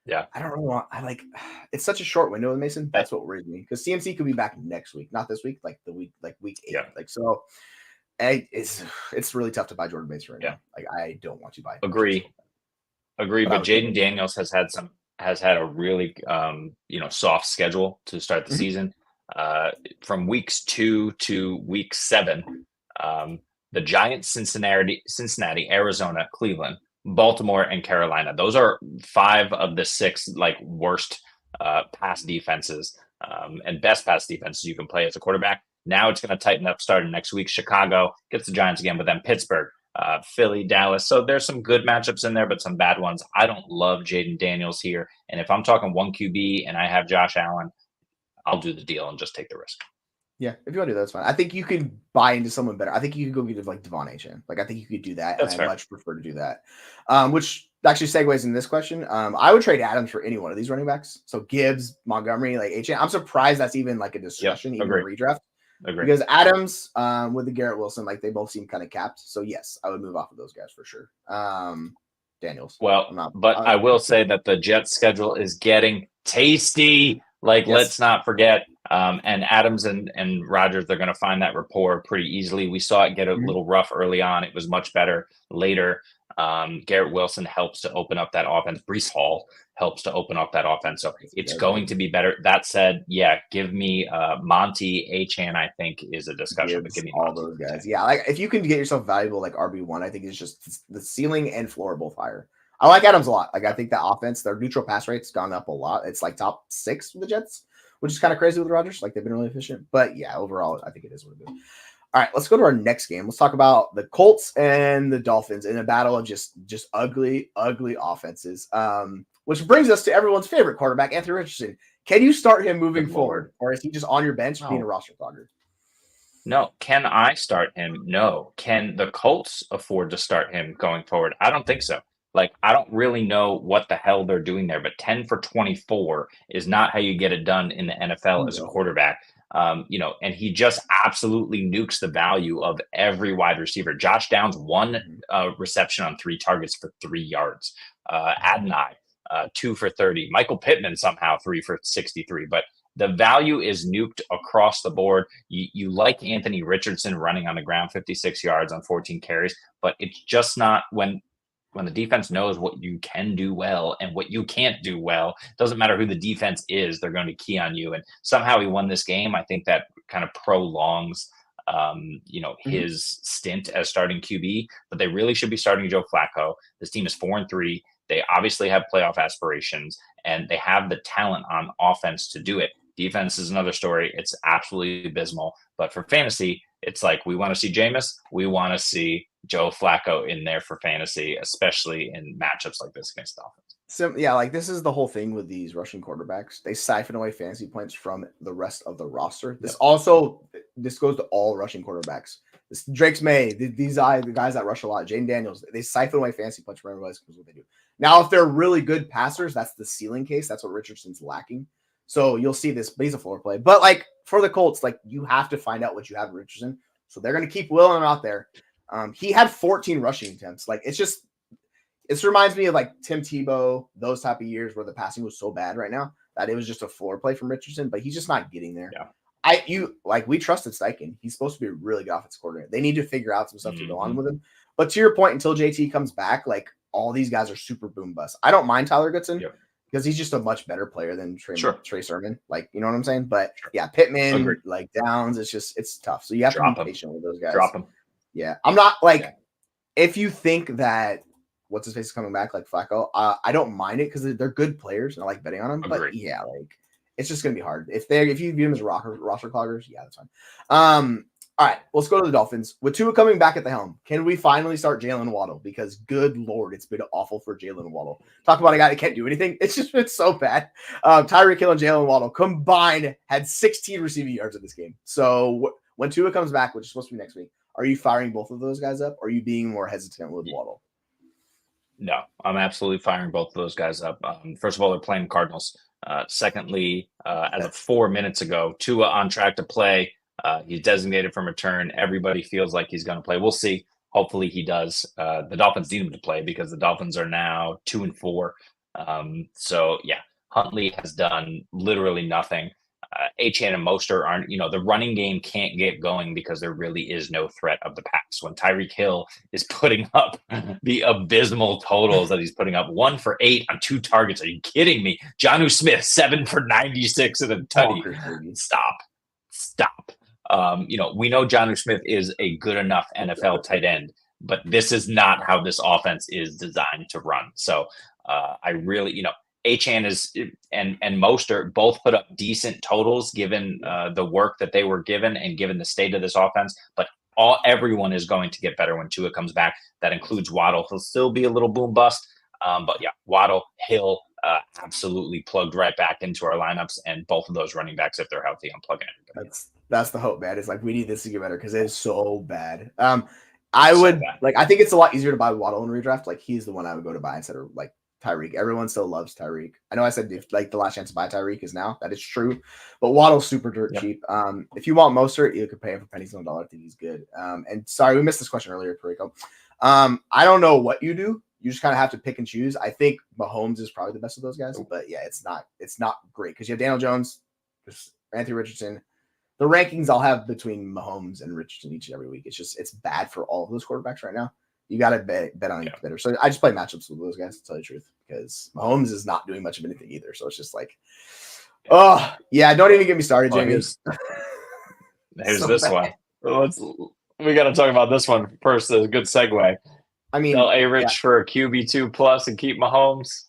S2: yeah.
S1: I don't really want – it's such a short window with Mason. That's what worries me. Because CMC could be back next week. Not this week, like week 8.
S2: Yeah.
S1: Like, so it's really tough to buy Jordan Mason right now. Like, I don't want to buy him.
S2: Agree. But Jayden Daniels has had a really soft schedule to start the season. From weeks 2 to week 7, the Giants, Cincinnati, Arizona, Cleveland, Baltimore, and Carolina. Those are 5 of the 6 like worst pass defenses and best pass defenses you can play as a quarterback. Now it's going to tighten up starting next week. Chicago gets the Giants again, but then Pittsburgh, Philly, Dallas. So there's some good matchups in there, but some bad ones. I don't love Jayden Daniels here. And if I'm talking 1 QB and I have Josh Allen, I'll do the deal and just take the risk.
S1: Yeah, if you want to do that, that's fine. I think you could buy into someone better. I think you could go get like Devon Etienne. Like, I think you could do that.
S2: That's
S1: and
S2: fair.
S1: I much prefer to do that. Which actually segues into this question. I would trade Adams for any one of these running backs. So Gibbs, Montgomery, like Etienne. I'm surprised that's even like a discussion, even in redraft.
S2: Agree.
S1: Because Adams with the Garrett Wilson, like they both seem kind of capped. So yes, I would move off of those guys for sure. Daniels.
S2: Well, I will say that the Jets schedule is getting tasty. Like, let's not forget. And Adams and Rodgers, they're going to find that rapport pretty easily. We saw it get a little rough early on. It was much better later. Garrett Wilson helps to open up that offense. Breece Hall helps to open up that offense. So it's going to be better. That said, yeah, give me Monty, Etienne, I think, is a discussion. But give me
S1: all those guys. Yeah, like if you can get yourself valuable like RB1, I think it's just the ceiling and floor both higher. I like Adams a lot. Like, I think the offense, their neutral pass rate's gone up a lot. It's like top 6 for the Jets, which is kind of crazy with Rodgers. Like, they've been really efficient. But yeah, overall, I think it is what it is. All right, let's go to our next game. Let's talk about the Colts and the Dolphins in a battle of just ugly offenses. Which brings us to everyone's favorite quarterback, Anthony Richardson. Can you start him moving forward, or is he just on your bench being a roster clogger?
S2: No. Can I start him? No. Can the Colts afford to start him going forward? I don't think so. Like, I don't really know what the hell they're doing there, but 10 for 24 is not how you get it done in the NFL as a quarterback. And he just absolutely nukes the value of every wide receiver. Josh Downs, 1 reception on 3 targets for 3 yards. Adonai, 2 for 30. Michael Pittman somehow 3 for 63. But the value is nuked across the board. You like Anthony Richardson running on the ground, 56 yards on 14 carries, but it's just not when the defense knows what you can do well and what you can't do well. It doesn't matter who the defense is, they're going to key on you. And somehow he won this game. I think that kind of prolongs his stint as starting QB, but they really should be starting Joe Flacco. This team is 4-3. They obviously have playoff aspirations, and they have the talent on offense to do it. Defense is another story. It's absolutely abysmal. But for fantasy, it's like we want to see Jameis. We want to see Joe Flacco in there for fantasy, especially in matchups like this against Dolphins.
S1: So yeah, like this is the whole thing with these rushing quarterbacks. They siphon away fantasy points from the rest of the roster. This goes to all rushing quarterbacks. Drake's Maye, the guys that rush a lot, Jayden Daniels, they siphon away fantasy points from everybody else because what they do. Now, if they're really good passers, that's the ceiling case. That's what Richardson's lacking. So you'll see this, but he's a floor play. But like for the Colts, like you have to find out what you have in Richardson. So they're going to keep willing him out there. He had 14 rushing attempts. Like it reminds me of like Tim Tebow, those type of years where the passing was so bad right now that it was just a floor play from Richardson, but he's just not getting there. Yeah. We trusted Steichen. He's supposed to be a really good offensive coordinator. They need to figure out some stuff to go on with him. But to your point, until JT comes back, like all these guys are super boom bust. I don't mind Tyler Goodson because he's just a much better player than Trey Sermon. Like, you know what I'm saying? But yeah, Pittman, like Downs, it's tough. So you have to be patient with those guys.
S2: Drop him.
S1: Yeah. I'm not like, if you think that what's his face is coming back like Flacco, I don't mind it because they're good players and I like betting on them. But yeah, like it's just gonna be hard. If you view them as roster cloggers, yeah, that's fine. All right, let's go to the Dolphins. With Tua coming back at the helm, can we finally start Jalen Waddle? Because good Lord, it's been awful for Jalen Waddle. Talk about a guy that can't do anything. It's just been so bad. Tyreek Hill and Jalen Waddle combined had 16 receiving yards in this game. So when Tua comes back, which is supposed to be next week, are you firing both of those guys up? Or are you being more hesitant with Waddle?
S2: No, I'm absolutely firing both of those guys up. First of all, they're playing Cardinals. Secondly, as of 4 minutes ago, Tua on track to play. He's designated from return. Everybody feels like he's going to play. We'll see. Hopefully he does. The Dolphins need him to play because the Dolphins are now 2-4. So yeah, Huntley has done literally nothing. Etienne and Mostert aren't, the running game can't get going because there really is no threat of the pass. When Tyreek Hill is putting up the abysmal totals that he's putting up, 1 for 8 on 2 targets. Are you kidding me? Jonnu Smith, 7 for 96 and a tutty. Stop. We know Jonnu Smith is a good enough NFL tight end, but this is not how this offense is designed to run. So I really, Etienne and Mostert both put up decent totals given the work that they were given and given the state of this offense. But everyone is going to get better when Tua comes back. That includes Waddle. He'll still be a little boom bust. But yeah, Waddle, Hill, absolutely plugged right back into our lineups. And both of those running backs, if they're healthy, I'm plugging everybody.
S1: That's the hope, man. It's like we need this to get better because it is so bad. I think it's a lot easier to buy Waddle in redraft. Like he's the one I would go to buy instead of like Tyreek. Everyone still loves Tyreek. I know I said the last chance to buy Tyreek is now. That is true. But Waddle's super dirt cheap. If you want Mostert, you could pay him for pennies on the dollar. I think he's good. And sorry, we missed this question earlier, Perico. I don't know what you do. You just kind of have to pick and choose. I think Mahomes is probably the best of those guys. But yeah, it's not great because you have Daniel Jones, Anthony Richardson. The rankings I'll have between Mahomes and Richardson each and every week. It's bad for all of those quarterbacks right now. You got to bet on each better. So I just play matchups with those guys, to tell you the truth, because Mahomes is not doing much of anything either. So it's just like, oh, yeah, don't even get me started, Jamie.
S2: Here's so this bad. One. We got to talk about this one first. A good segue.
S1: I mean,
S2: sell A-Rich for a QB2 plus and keep Mahomes.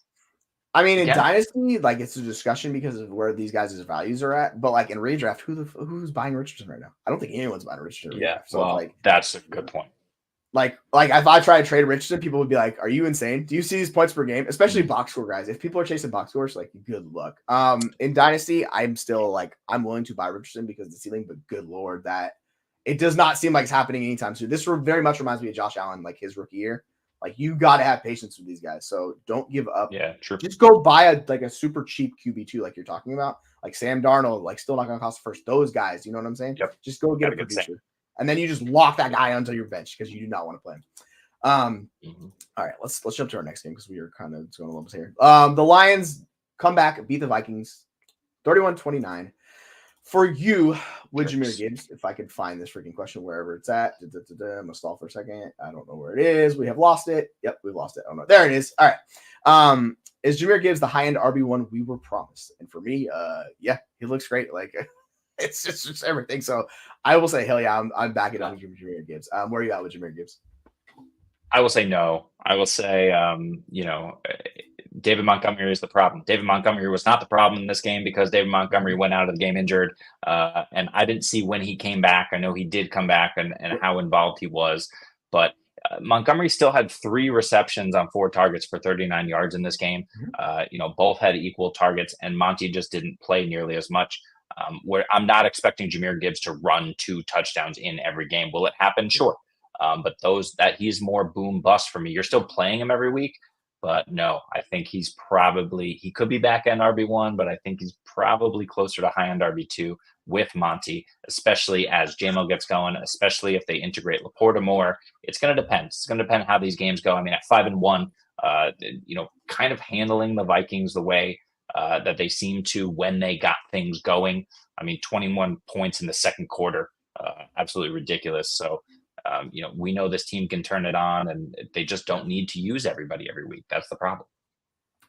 S1: I mean, in Dynasty, like it's a discussion because of where these guys' values are at. But like in redraft, who's buying Richardson right now? I don't think anyone's buying Richardson.
S2: Yeah, so that's a good point.
S1: Like if I try to trade Richardson, people would be like, "Are you insane? Do you see these points per game?" Especially box score guys. If people are chasing box scores, like good luck. In Dynasty, I'm still like I'm willing to buy Richardson because of the ceiling, but good Lord, that it does not seem like it's happening anytime soon. This very much reminds me of Josh Allen, like his rookie year. Like you got to have patience with these guys. So don't give up.
S2: Yeah, true.
S1: Just go buy a super cheap QB2 like you're talking about. Like Sam Darnold, like still not going to cost first. Those guys, you know what I'm saying?
S2: Yep.
S1: Just go get a producer. And then you just lock that guy onto your bench because you do not want to play him. All right, let's jump to our next game because we are kind of going a little bit here. The Lions come back, beat the Vikings 31-29. For you, with Jahmyr Gibbs, if I could find this freaking question wherever it's at. I'm going to stall for a second. I don't know where it is. We have lost it. Yep, we've lost it. Oh, no. There it is. All right. Is Jahmyr Gibbs the high-end RB1 we were promised? And for me, yeah, he looks great. Like, it's just everything. So I will say, hell yeah, I'm backing on Jahmyr Gibbs. Where are you at with Jahmyr Gibbs?
S2: I will say no. I will say, David Montgomery is the problem. David Montgomery was not the problem in this game because David Montgomery went out of the game injured. And I didn't see when he came back. I know he did come back and how involved he was. But Montgomery still had 3 receptions on 4 targets for 39 yards in this game. Both had equal targets, and Monty just didn't play nearly as much. Where I'm not expecting Jahmyr Gibbs to run 2 touchdowns in every game. Will it happen? Sure. But he's more boom bust for me. You're still playing him every week. But no, I think he could be back end RB1, but I think he's probably closer to high end RB2 with Monty, especially as JMO gets going, especially if they integrate Laporta more. It's going to depend. It's going to depend how these games go. I mean, at 5-1, kind of handling the Vikings the way that they seem to when they got things going. I mean, 21 points in the second quarter, absolutely ridiculous. So, we know this team can turn it on, and they just don't need to use everybody every week. That's the problem.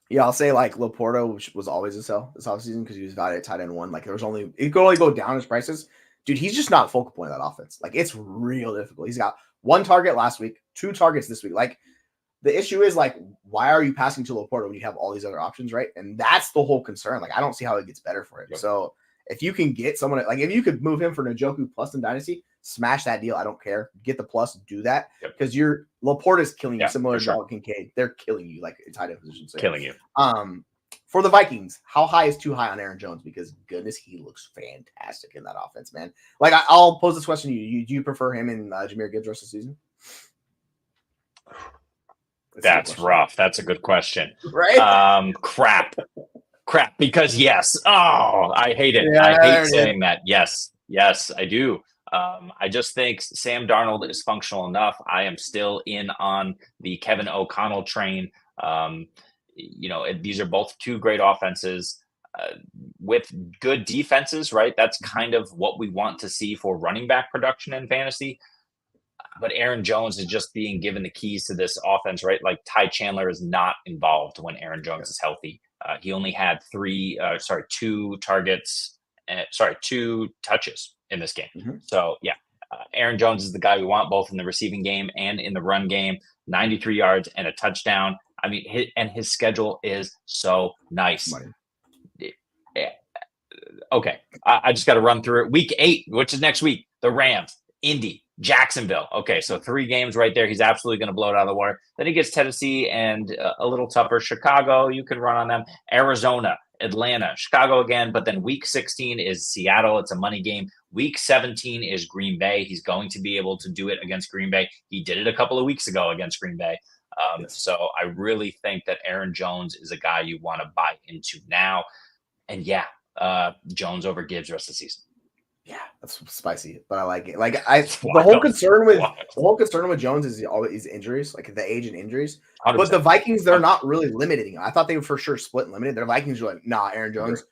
S1: Yeah, I'll say like Laporta, which was always a sell this offseason because he was valued at tight end 1. Like it could only go down his prices. Dude, he's just not focal point of that offense. Like it's real difficult. He's got 1 target last week, 2 targets this week. Like the issue is like, why are you passing to Laporta when you have all these other options, right? And that's the whole concern. Like, I don't see how it gets better for him.
S2: Yep.
S1: So if you can get someone like, if you could move him for Njoku plus in Dynasty, smash that deal. I don't care. Get the plus, do that, because your Laporta is killing you. Similar to Dalton Kincaid, they're killing you like in tight end position. So,
S2: killing you.
S1: For the Vikings, how high is too high on Aaron Jones? Because goodness, he looks fantastic in that offense, man. Like, I'll pose this question to you. Do you prefer him and Jahmyr Gibbs rest of the season?
S2: That's rough. That's a good question.
S1: Right?
S2: Crap. Because yes. Oh, I hate it.
S1: Yeah,
S2: I hate saying that. Yes, I do. I just think Sam Darnold is functional enough. I am still in on the Kevin O'Connell train. These are both two great offenses with good defenses, right? That's kind of what we want to see for running back production in fantasy. But Aaron Jones is just being given the keys to this offense, right? Like Ty Chandler is not involved when Aaron Jones is healthy. He only had two touches in this game.
S1: Mm-hmm.
S2: So yeah, Aaron Jones is the guy we want both in the receiving game and in the run game. 93 yards and a touchdown. I mean, his schedule is so nice. Okay, I just got to run through it. Week 8, which is next week, the Rams, Indy, Jacksonville. Okay, so 3 games right there. He's absolutely going to blow it out of the water. Then he gets Tennessee and a little tougher. Chicago, you can run on them. Arizona, Atlanta, Chicago again. But then week 16 is Seattle. It's a money game. Week 17 is Green Bay. He's going to be able to do it against Green Bay. He did it a couple of weeks ago against Green Bay. So I really think that Aaron Jones is a guy you want to buy into now. And yeah, Jones over Gibbs rest of the season.
S1: Yeah, that's spicy, but I like it. Like the whole concern with Jones is always injuries, like the age and injuries.
S2: 100%.
S1: But the Vikings, they're not really limiting him. I thought they would for sure split and limited. Their Vikings were like, nah, Aaron Jones,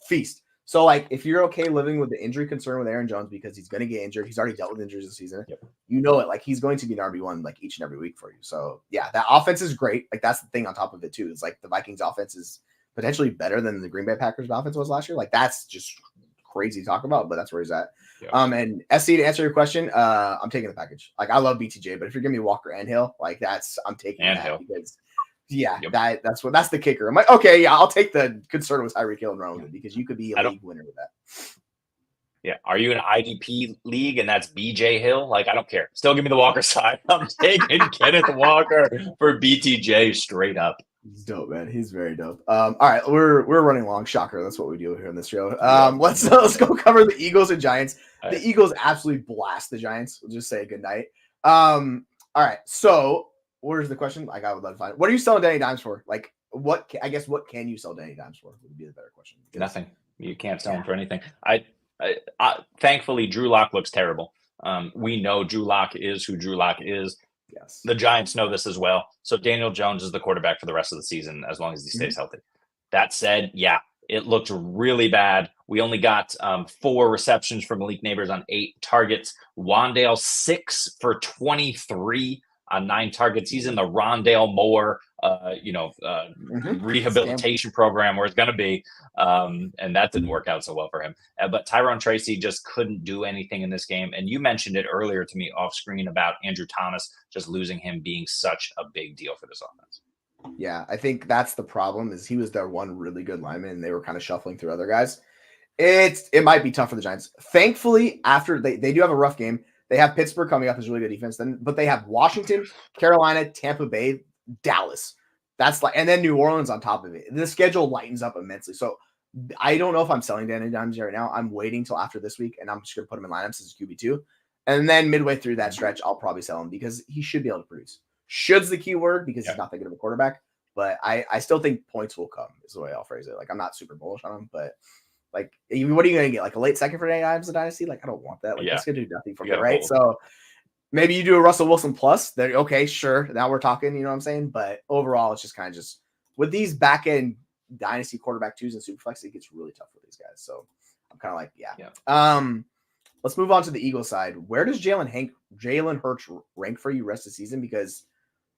S1: feast. So like, if you're okay living with the injury concern with Aaron Jones because he's going to get injured, he's already dealt with injuries this season. You know it. Like he's going to be an RB1 like each and every week for you. So yeah, that offense is great. Like that's the thing on top of it too. It's like the Vikings offense is potentially better than the Green Bay Packers offense was last year. Like that's just crazy to talk about, but that's where he's at. And SC, to answer your question, I'm taking the package. Like I love BTJ, but if you're giving me Walker and Hill, like I'm taking that Hill. Because that's the kicker. I'm like, okay, yeah, I'll take the concern with Tyreek Hill and Rowan because you could be a league winner with that.
S2: Yeah. Are you an IDP league and that's BJ Hill? Like, I don't care. Still give me the Walker side. I'm taking Kenneth Walker for BTJ straight up.
S1: He's dope, man. He's very dope. All right, we're running long. Shocker. That's what we do here in this show. Let's go cover the Eagles and Giants. The Eagles absolutely blast the Giants. We'll just say good night. All right. So where's the question? Like I would love to find it. What are you selling Danny Dimes for? Like what can you sell Danny Dimes for? Would be the better question.
S2: Nothing. You can't sell him for anything. I thankfully Drew Lock looks terrible. We know Drew Lock is who Drew Lock is.
S1: Yes.
S2: The Giants know this as well. So Daniel Jones is the quarterback for the rest of the season as long as he stays healthy. That said, yeah, it looked really bad. We only got 4 receptions from Malik Neighbors on 8 targets. Wandale 6 for 23 on 9 targets. He's in the Rondale Moore, rehabilitation program where it's going to be. And that didn't work out so well for him. But Tyrone Tracy just couldn't do anything in this game. And you mentioned it earlier to me off screen about Andrew Thomas, just losing him being such a big deal for this offense.
S1: Yeah, I think that's the problem is he was their one really good lineman and they were kind of shuffling through other guys. It might be tough for the Giants. Thankfully, after they do have a rough game, they have Pittsburgh coming up as really good defense, but they have Washington, Carolina, Tampa Bay, Dallas. That's like, and then New Orleans on top of it. The schedule lightens up immensely. So I don't know if I'm selling Danny Dimes right now. I'm waiting till after this week, and I'm just going to put him in lineups as QB2. And then midway through that stretch, I'll probably sell him because he should be able to produce. Should's the key word because he's not that good of a quarterback. But I still think points will come is the way I'll phrase it. Like, I'm not super bullish on him, but like, what are you going to get? Like a late second for Danny Dimes in Dynasty? Like, I don't want that. Like, that's going to do nothing for me, right? Hold. So maybe you do a Russell Wilson plus. Okay, sure. Now we're talking, you know what I'm saying? But overall, it's just kind of just with these back end Dynasty quarterback 2s and Superflex, it gets really tough for these guys. So I'm kind of like, let's move on to the Eagles side. Where does Jalen Hurts rank for you rest of the season? Because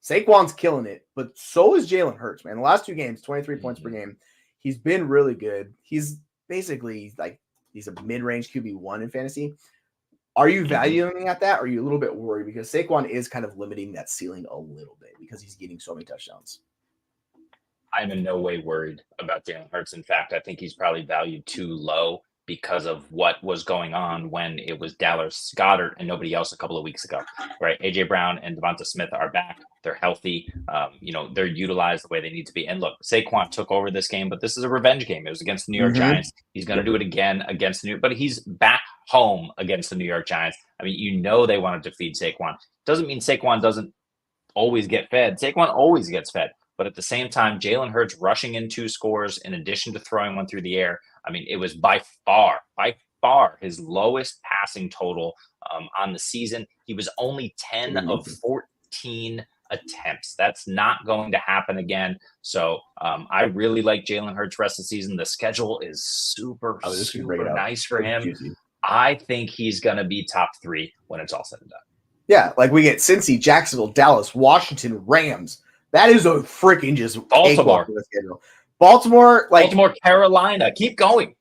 S1: Saquon's killing it, but so is Jalen Hurts, man. The last 2 games, 23 points per game. He's been really good. He's basically like he's a mid-range QB1 in fantasy. Are you valuing at that? Or are you a little bit worried because Saquon is kind of limiting that ceiling a little bit because he's getting so many touchdowns?
S2: I'm in no way worried about Jalen Hurts. In fact, I think he's probably valued too low because of what was going on when it was Dallas Goedert and nobody else a couple of weeks ago, right? AJ Brown and Devonta Smith are back. They're healthy. They're utilized the way they need to be. And look, Saquon took over this game, but this is a revenge game. It was against the New York Giants. He's going to do it again against the but he's back home against the New York Giants. I mean, they wanted to feed Saquon. Doesn't mean Saquon doesn't always get fed. Saquon always gets fed. But at the same time, Jalen Hurts rushing in 2 scores in addition to throwing one through the air. I mean, it was by far his lowest passing total on the season. He was only 10 of 14 attempts. That's not going to happen again. So I really like Jalen Hurts rest of the season. The schedule is super nice for him. Juicy. I think he's going to be top 3 when it's all said and done.
S1: Yeah, like we get Cincy, Jacksonville, Dallas, Washington, Rams. That is a freaking just
S2: Baltimore.
S1: Baltimore,
S2: Carolina. Keep going.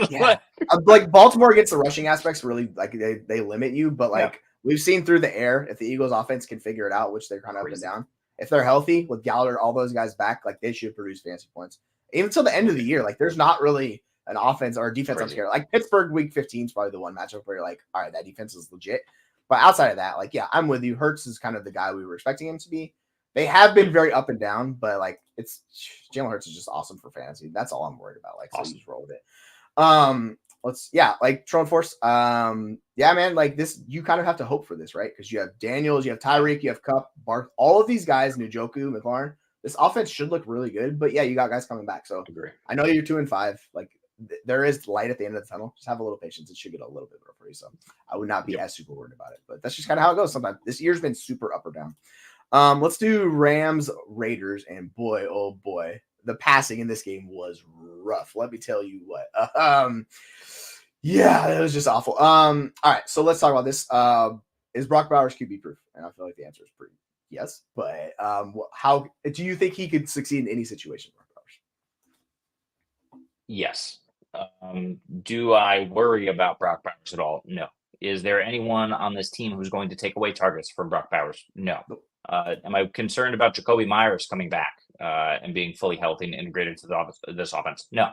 S1: Yeah. Like Baltimore gets the rushing aspects really like they limit you, but like we've seen through the air, if the Eagles offense can figure it out, which they're kind of up and down. If they're healthy with Gallagher, all those guys back, like they should produce fantasy points. Even till the end of the year, like there's not really an offense or a defense I'm scared. Like Pittsburgh week 15 is probably the one matchup where you're like, all right, that defense is legit. But outside of that, like, yeah, I'm with you. Hurts is kind of the guy we were expecting him to be. They have been very up and down, but like it's Jalen Hurts is just awesome for fantasy. That's all I'm worried about. Like, awesome. So you just roll with it. Like Tron Force. Yeah, man, like this, you kind of have to hope for this, right? Because you have Daniels, you have Tyreek, you have Kupp, Barth, all of these guys, Njoku, McLaurin. This offense should look really good, but yeah, you got guys coming back. So I know you're 2-5. Like there is light at the end of the tunnel. Just have a little patience. It should get a little bit better for you. So I would not be as super worried about it, but that's just kind of how it goes. Sometimes this year's been super up or down. Let's do Rams Raiders, and boy, oh boy, the passing in this game was rough. Let me tell you what. Yeah, it was just awful. All right, so let's talk about this. Is Brock Bowers QB proof? And I feel like the answer is pretty yes. But how do you think he could succeed in any situation, Brock Bowers?
S2: Yes. Do I worry about Brock Bowers at all? No. Is there anyone on this team who's going to take away targets from Brock Bowers? No. Am I concerned about Jacoby Myers coming back and being fully healthy and integrated to this offense? No.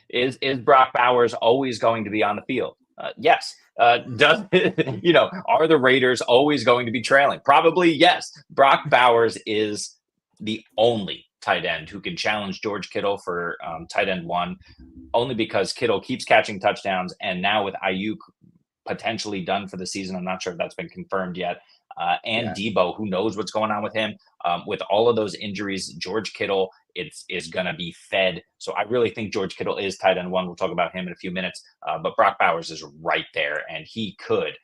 S2: Is Brock Bowers always going to be on the field? Yes. Are the Raiders always going to be trailing? Probably yes. Brock Bowers is the only tight end who can challenge George Kittle for tight end 1, only because Kittle keeps catching touchdowns, and now with Ayuk potentially done for the season, I'm not sure if that's been confirmed yet. Debo, who knows what's going on with him. With all of those injuries, George Kittle is going to be fed. So I really think George Kittle is tight end 1. We'll talk about him in a few minutes. But Brock Bowers is right there, and he could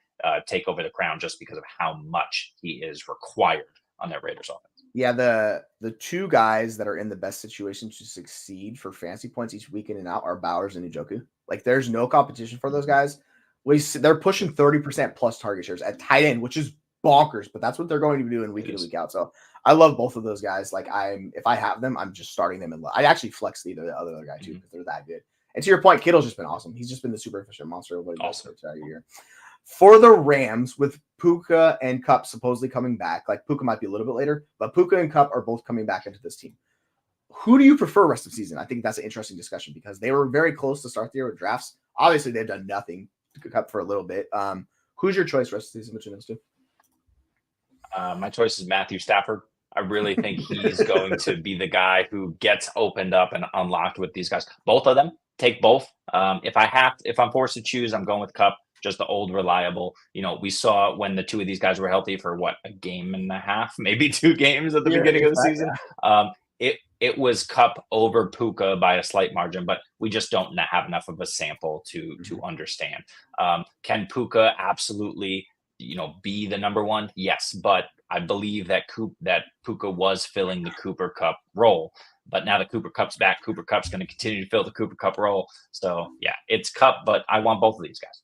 S2: take over the crown just because of how much he is required on that Raiders offense.
S1: Yeah, the 2 guys that are in the best situation to succeed for fantasy points each week in and out are Bowers and Njoku. Like, there's no competition for those guys. They're pushing 30% plus target shares at tight end, which is bonkers, but that's what they're going to be doing week in and week out. So I love both of those guys. Like if I have them, I'm just starting them. I actually flex the other guy too, because they're that good. And to your point, Kittle's just been awesome. He's just been the super efficient monster. Everybody awesome year. For the Rams, with Puka and Kupp supposedly coming back, like Puka might be a little bit later, but Puka and Kupp are both coming back into this team. Who do you prefer rest of the season? I think that's an interesting discussion because they were very close to start the year with drafts. Obviously, they've done nothing to Kupp for a little bit. Who's your choice rest of the season between those 2?
S2: My choice is Matthew Stafford. I really think he's going to be the guy who gets opened up and unlocked with these guys. Both of them, take both. If I'm forced to choose, I'm going with Kupp, just the old reliable. We saw when the 2 of these guys were healthy for a game and a half, maybe 2 games at the beginning of the season. Yeah. It was Kupp over Puka by a slight margin, but we just don't have enough of a sample to understand. Can Puka absolutely be the number 1? Yes, but I believe that Puka was filling the Cooper Kupp role. But now that Cooper Kupp's back, Cooper Kupp's going to continue to fill the Cooper Kupp role. So yeah, it's Kupp, but I want both of these guys.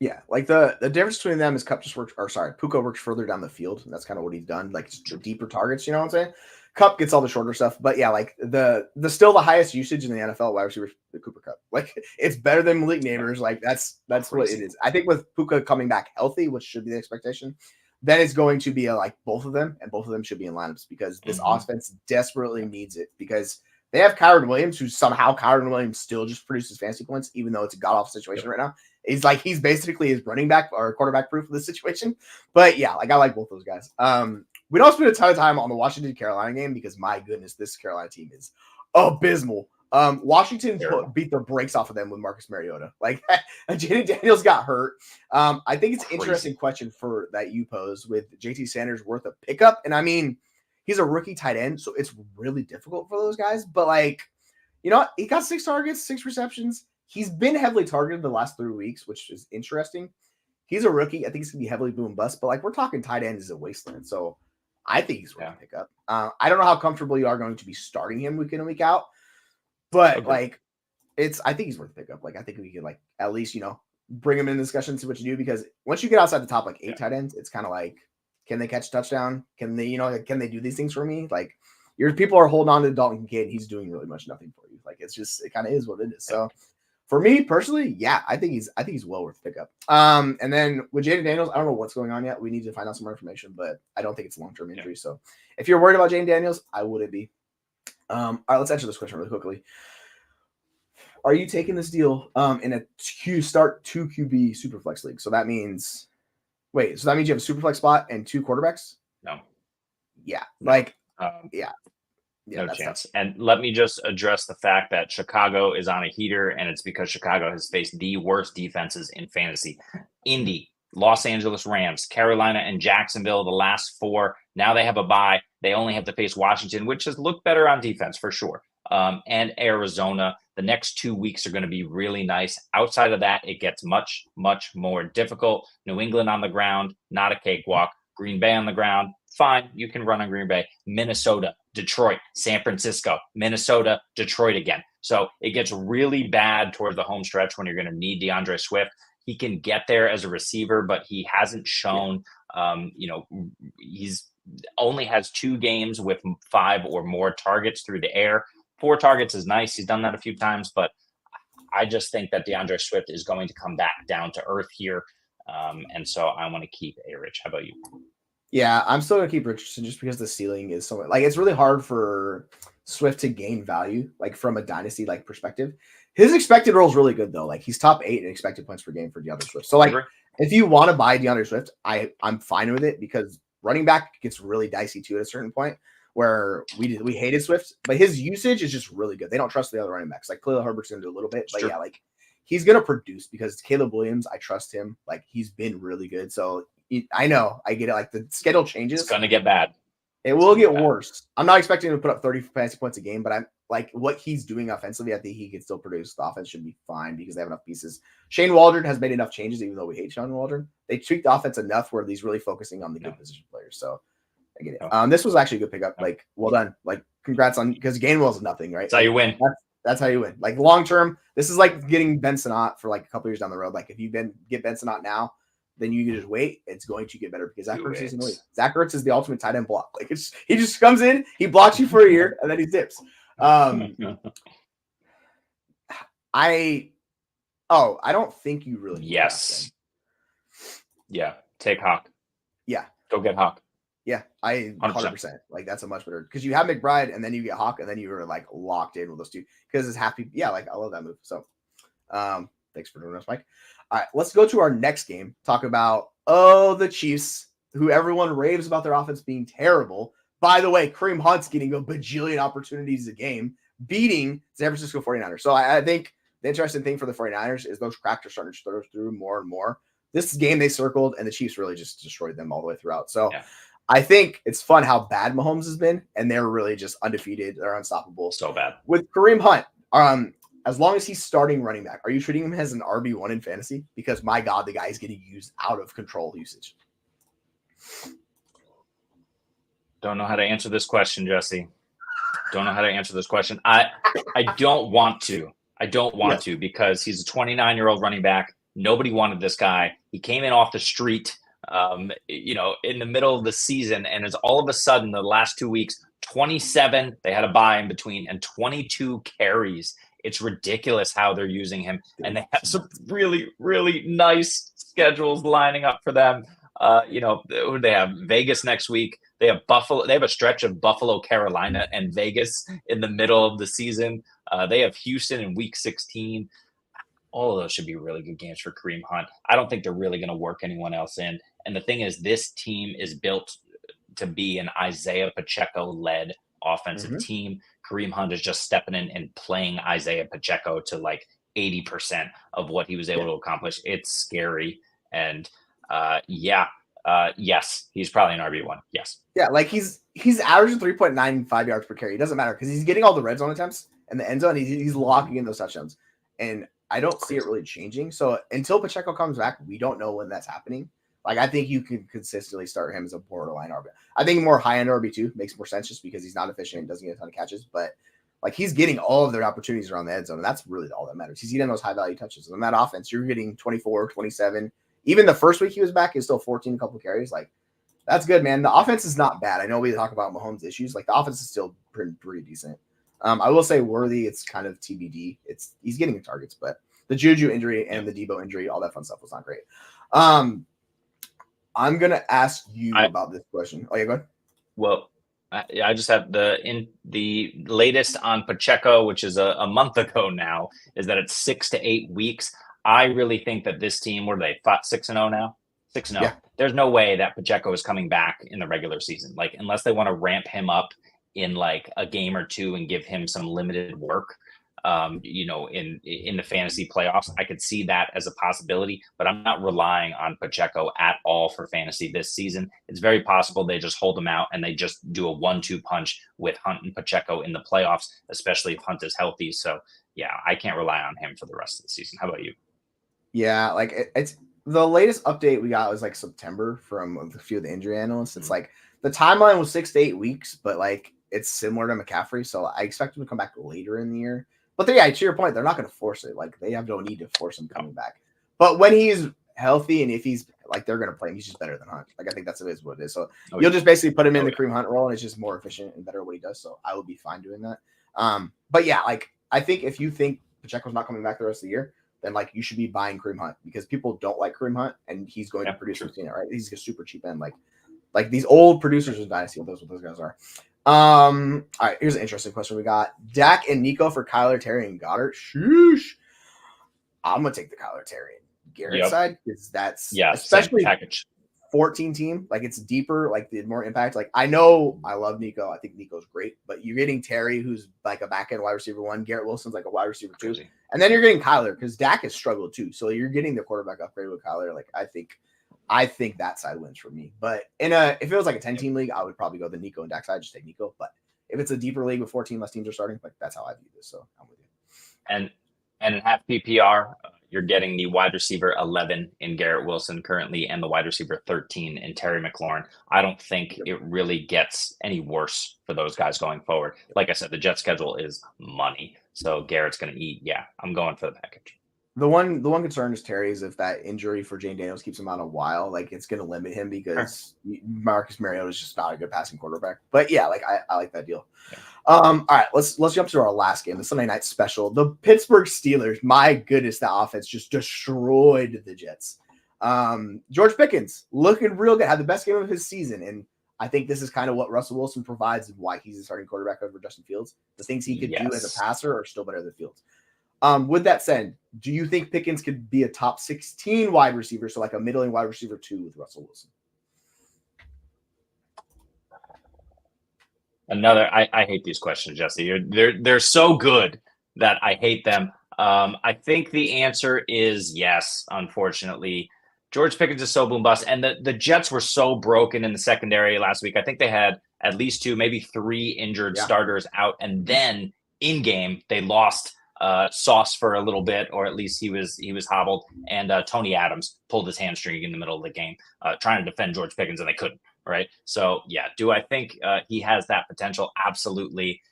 S1: Yeah, like the difference between them is Puka works further down the field, and that's kind of what he's done. Like deeper targets, you know what I'm saying? Kupp gets all the shorter stuff, but yeah, like the still the highest usage in the NFL wide receiver, the Cooper Kupp. Like it's better than Malik Neighbors. Like that's what it is. I think with Puka coming back healthy, which should be the expectation, then it's going to be like both of them, and both of them should be in lineups because this offense desperately needs it because they have Kyren Williams, who somehow Kyren Williams still just produces fantasy points, even though it's a god-awful situation right now. He's basically his running back or quarterback proof of this situation. But yeah, like I like both those guys. We don't spend a ton of time on the Washington Carolina game because my goodness, this Carolina team is abysmal. Washington beat the brakes off of them with Marcus Mariota. Like Jayden Daniels got hurt. I think it's an interesting question for that you pose with JT Sanders worth a pickup. And I mean, he's a rookie tight end, so it's really difficult for those guys. But like, you know what? He got 6 targets, 6 receptions. He's been heavily targeted the last 3 weeks, which is interesting. He's a rookie. I think he's going to be heavily boom bust, but like we're talking tight end is a wasteland. So I think he's worth a pickup. I don't know how comfortable you are going to be starting him week in and week out, but like I think he's worth a pickup. Like I think we could like at least, bring him in the discussion, see what you do, because once you get outside the top like 8 tight ends, it's kind of like, can they catch a touchdown? Can they, can they do these things for me? Like your people are holding on to Dalton Kincaid. He's doing really much nothing for you. Like it kind of is what it is. So for me personally, yeah, I think he's well worth pickup. And then with Jayden Daniels, I don't know what's going on yet. We need to find out some more information, but I don't think it's a long-term injury. So if you're worried about Jayden Daniels, I wouldn't be. All right, let's answer this question really quickly. Are you taking this deal in a start 2 QB Superflex league? So that means you have a Superflex spot and 2 quarterbacks?
S2: No.
S1: Yeah.
S2: No.
S1: No
S2: chance. Tough. And let me just address the fact that Chicago is on a heater, and it's because Chicago has faced the worst defenses in fantasy. Indy, Los Angeles Rams, Carolina, and Jacksonville, the last 4. Now they have a bye. They only have to face Washington, which has looked better on defense for sure. And Arizona. The next 2 weeks are going to be really nice. Outside of that, it gets much, much more difficult. New England on the ground, not a cakewalk. Green Bay on the ground, fine. You can run on Green Bay. Minnesota, Detroit, San Francisco, Minnesota, Detroit again. So it gets really bad towards the home stretch when you're going to need DeAndre Swift. He can get there as a receiver, but he hasn't shown, he's only has 2 games with 5 or more targets through the air. 4 targets is nice. He's done that a few times, but I just think that DeAndre Swift is going to come back down to earth here. And so I want to keep A-Rich. How about you?
S1: Yeah, I'm still going to keep Richardson just because the ceiling is so like it's really hard for Swift to gain value, like from a dynasty like perspective. His expected role is really good though. Like he's top 8 in expected points per game for DeAndre Swift. So like if you want to buy DeAndre Swift, I'm fine with it because running back gets really dicey too at a certain point where we hated Swift, but his usage is just really good. They don't trust the other running backs. Like Khalil Herbert's going to do a little bit, but yeah, like he's going to produce because Caleb Williams, I trust him. Like he's been really good. So I know, I get it. Like the schedule changes.
S2: It's going to get bad.
S1: It will get worse. I'm not expecting him to put up 30 fantasy points a game, but I'm like what he's doing offensively. I think he can still produce. The offense should be fine because they have enough pieces. Shane Waldron has made enough changes, even though we hate Shane Waldron. They tweaked the offense enough where he's really focusing on the good position players. So I get it. This was actually a good pickup. Like, well done. Like, congrats on because Gainwell's nothing, right?
S2: That's how you win.
S1: That's how you win. Like long term, this is like getting Ben Sinnott for like a couple years down the road. Like if you get Ben Sinnott now, then you can just wait. It's going to get better because Zach Ertz isn't elite. Zach Ertz is the ultimate tight end block. Like he just comes in, he blocks you for a year, and then he dips. I don't think you really.
S2: Yes. Yeah. Take Hawk.
S1: Yeah.
S2: Go get Hawk.
S1: Yeah, 100%. Like that's a much better because you have McBride and then you get Hawk and then you were like locked in with those 2 because it's happy. Yeah, like I love that move. So, thanks for doing this, Mike. All right, let's go to our next game. Talk about the Chiefs, who everyone raves about their offense being terrible. By the way, Kareem Hunt's getting a bajillion opportunities a game, beating San Francisco 49ers. So I think the interesting thing for the 49ers is those cracks are starting to throw through more and more. This game they circled and the Chiefs really just destroyed them all the way throughout. So. Yeah. I think it's fun how bad Mahomes has been, and they're really just undefeated. They're unstoppable.
S2: So bad.
S1: With Kareem Hunt, as long as he's starting running back, are you treating him as an RB1 in fantasy? Because, my God, the guy is getting used out of control usage.
S2: Don't know how to answer this question, Jesse. Don't know how to answer this question. I don't want to. I don't want to because he's a 29-year-old running back. Nobody wanted this guy. He came in off the street. In the middle of the season, and is all of a sudden the last 2 weeks 27. They had a bye in between, and 22 carries. It's ridiculous how they're using him, and they have some really, really nice schedules lining up for them. They have Vegas next week. They have Buffalo. They have a stretch of Buffalo, Carolina, and Vegas in the middle of the season. They have Houston in Week 16. All of those should be really good games for Kareem Hunt. I don't think they're really going to work anyone else in. And the thing is, this team is built to be an Isaiah Pacheco-led offensive team. Kareem Hunt is just stepping in and playing Isaiah Pacheco to like 80% of what he was able to accomplish. It's scary. And yes, he's probably an RB1. Yes.
S1: Yeah, like he's averaging 3.95 yards per carry. It doesn't matter because he's getting all the red zone attempts and the end zone. He's locking in those touchdowns. And I don't see it really changing. So until Pacheco comes back, we don't know when that's happening. Like, I think you can consistently start him as a borderline RB. I think more high-end RB2 makes more sense just because he's not efficient and doesn't get a ton of catches. But, like, he's getting all of their opportunities around the end zone, and that's really all that matters. He's getting those high-value touches. And in that offense, you're getting 24, 27. Even the first week he was back, he was still 14, a couple carries. Like, that's good, man. The offense is not bad. I know we talk about Mahomes' issues. Like, the offense is still pretty decent. I will say Worthy, it's kind of TBD. He's getting targets, but the Juju injury and the Debo injury, all that fun stuff was not great. I'm going to ask you about this question. Oh, yeah, go ahead.
S2: Well, I just have the latest on Pacheco, which is a month ago now, is that it's 6 to 8 weeks. I really think that this team, what are they, 6-0 now? 6-0. Yeah. There's no way that Pacheco is coming back in the regular season. Like, unless they want to ramp him up in like a game or two and give him some limited work, in the fantasy playoffs, I could see that as a possibility, but I'm not relying on Pacheco at all for fantasy this season. It's very possible they just hold him out and they just do a 1-2 punch with Hunt and Pacheco in the playoffs, especially if Hunt is healthy. So yeah, I can't rely on him for the rest of the season. How about you?
S1: Yeah, like it's the latest update we got was like September from a few of the injury analysts. It's like the timeline was 6 to 8 weeks, but like it's similar to McCaffrey. So I expect him to come back later in the year. But yeah, to your point, they're not going to force it. Like, they have no need to force him coming back. But when he's healthy and if he's like, they're going to play him, he's just better than Hunt. Like, I think that's what it is. So you'll just basically put him in the Kareem Hunt role, and it's just more efficient and better at what he does. So I would be fine doing that. But yeah, like, I think if you think Pacheco's not coming back the rest of the year, then like you should be buying Kareem Hunt because people don't like Kareem Hunt, and he's going to produce. We've seen it, right? He's a super cheap end. Like these old producers in Dynasty, what those guys are. All right, here's an interesting question we got. Dak and Nico for Kyler, Terry, and Goddard. Sheesh. I'm gonna take the Kyler, Terry, and Garrett side because that's especially package 14 team. Like, it's deeper, like the more impact. Like, I know I love Nico. I think Nico's great, but you're getting Terry, who's like a back end wide receiver 1. Garrett Wilson's like a wide receiver 2, and then you're getting Kyler because Dak has struggled too. So you're getting the quarterback upgrade with Kyler. Like, I think that side wins for me. But if it was like a 10-team league, I would probably go the Nico and Dak side, just take Nico. But if it's a deeper league with 14 less teams are starting, like, that's how I view this. So I'm with you.
S2: And in half PPR, you're getting the wide receiver 11 in Garrett Wilson currently and the wide receiver 13 in Terry McLaurin. I don't think it really gets any worse for those guys going forward. Like I said, the Jet schedule is money. So Garrett's going to eat. Yeah, I'm going for the package.
S1: The one concern is Terry is if that injury for Jayden Daniels keeps him out a while, like, it's going to limit him because Marcus Mariota is just not a good passing quarterback. But yeah, like I like that deal. Yeah. All right, let's jump to our last game, the Sunday night special. The Pittsburgh Steelers. My goodness, that offense just destroyed the Jets. George Pickens looking real good, had the best game of his season, and I think this is kind of what Russell Wilson provides and why he's a starting quarterback over Justin Fields. The things he could do as a passer are still better than Fields. With that said, do you think Pickens could be a top 16 wide receiver, so like a middling wide receiver 2 with Russell Wilson?
S2: I hate these questions, Jesse. They're so good that I hate them. I think the answer is yes, unfortunately. George Pickens is so boom bust, and the Jets were so broken in the secondary last week. I think they had at least 2, maybe 3 injured starters out, and then in game they lost Sauce for a little bit, or at least he was hobbled, and Tony Adams pulled his hamstring in the middle of the game trying to defend George Pickens, and they couldn't. Right. So yeah, do I think he has that potential? Absolutely.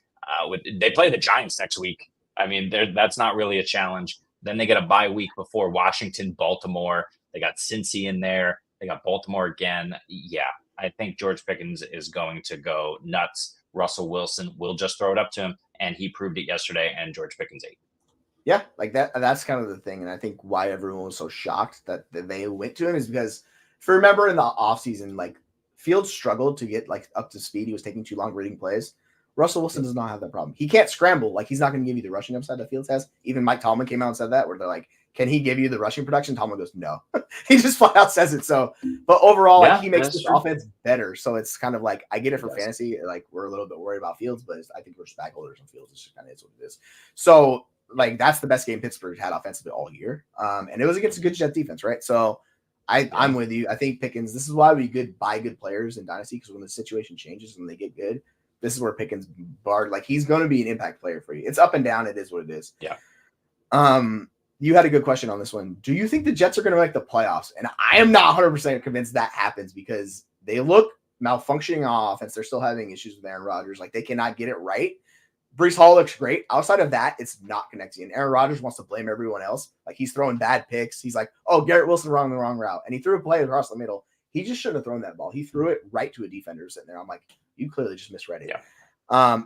S2: They play the Giants next week. I mean, that's not really a challenge. Then they get a bye week before Washington, Baltimore. They got Cincy in there. They got Baltimore again. Yeah, I think George Pickens is going to go nuts. Russell Wilson will just throw it up to him, and he proved it yesterday, and George Pickens ate.
S1: Yeah, like that's kind of the thing. And I think why everyone was so shocked that they went to him is because if you remember in the offseason, like Fields struggled to get like up to speed. He was taking too long reading plays. Russell Wilson does not have that problem. He can't scramble. Like he's not going to give you the rushing upside that Fields has. Even Mike Tomlin came out and said that, where they're like, can he give you the rushing production? Tomlin goes, no. He just flat out says it. So, but overall, like, he makes this offense better. So it's kind of like, I get it for fantasy. Like we're a little bit worried about Fields, but I think we're just holders on Fields. It's just kind of is what it is. So like that's the best game Pittsburgh had offensively all year. And it was against a good Jet defense, right? So I'm with you. I think Pickens, this is why we buy good players in Dynasty, because when the situation changes and they get good, this is where Pickens barred. Like he's going to be an impact player for you. It's up and down. It is what it is.
S2: Yeah.
S1: You had a good question on this one. Do you think the Jets are going to make the playoffs? And I am not 100% convinced that happens because they look malfunctioning on offense. They're still having issues with Aaron Rodgers. Like they cannot get it right. Breece Hall looks great. Outside of that, it's not connecting. And Aaron Rodgers wants to blame everyone else. Like he's throwing bad picks. He's like, oh, Garrett Wilson wrong the wrong route. And he threw a play across the middle. He just shouldn't have thrown that ball. He threw it right to a defender sitting there. I'm like, you clearly just misread it.
S2: Yeah.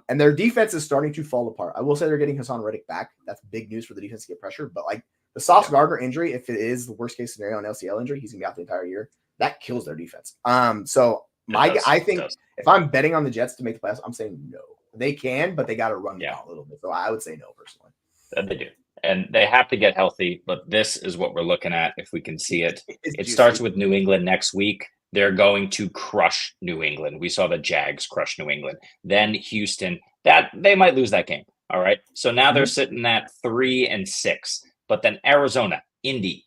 S1: And their defense is starting to fall apart. I will say they're getting Hassan Reddick back. That's big news for the defense to get pressure. But like the Sauce Gardner injury, if it is the worst case scenario, an LCL injury, he's gonna be out the entire year. That kills their defense. I think if I'm betting on the Jets to make the playoffs, I'm saying no. They can, but they got to run down a little bit. So I would say no personally.
S2: They do. And they have to get healthy, but this is what we're looking at if we can see it. It starts with New England next week. They're going to crush New England. We saw the Jags crush New England. Then Houston, that they might lose that game. All right. So now they're sitting at 3-6. But then Arizona, Indy.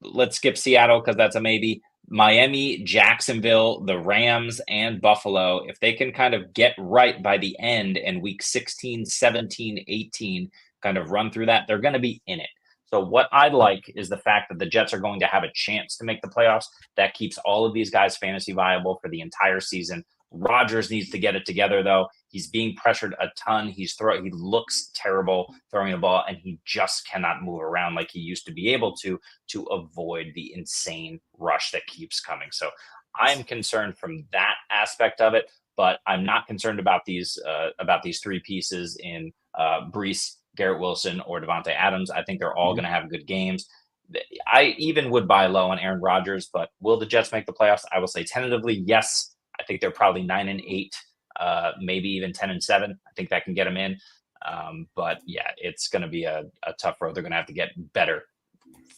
S2: Let's skip Seattle because that's a maybe. Miami, Jacksonville, the Rams, and Buffalo. If they can kind of get right by the end and week 16, 17, 18, kind of run through that, they're going to be in it. So what I like is the fact that the Jets are going to have a chance to make the playoffs. That keeps all of these guys fantasy viable for the entire season. Rodgers needs to get it together, though. He's being pressured a ton. He looks terrible throwing the ball, and he just cannot move around like he used to be able to avoid the insane rush that keeps coming. So I'm concerned from that aspect of it, but I'm not concerned about these three pieces in Breece, Garrett Wilson, or Devontae Adams. I think they're all going to have good games. I even would buy low on Aaron Rodgers, but will the Jets make the playoffs? I will say tentatively, yes. I think they're probably 9-8, maybe even 10-7. I think that can get them in. But yeah, it's going to be a tough road. They're going to have to get better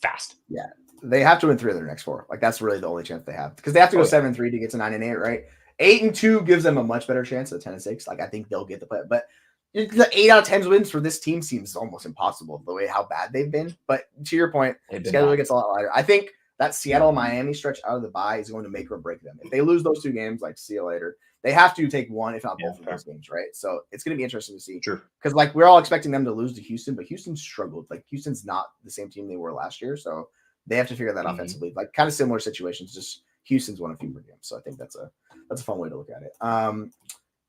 S2: fast.
S1: Yeah, they have to win 3 of their next 4. Like that's really the only chance they have because they have to go 7-3 to get to 9-8, right? 8-2 gives them a much better chance at 10-6. Like I think they'll get the play, but the 8 out of 10 wins for this team seems almost impossible the way how bad they've been. But to your point, schedule gets a lot lighter. I think that Seattle-Miami stretch out of the bye is going to make or break them. If they lose those 2 games, like see you later, they have to take one, if not both of those games, right? So it's going to be interesting to see.
S2: Sure.
S1: Because like we're all expecting them to lose to Houston, but Houston struggled. Like Houston's not the same team they were last year, so they have to figure that offensively. Like kind of similar situations, just Houston's won a few more games. So I think that's a fun way to look at it.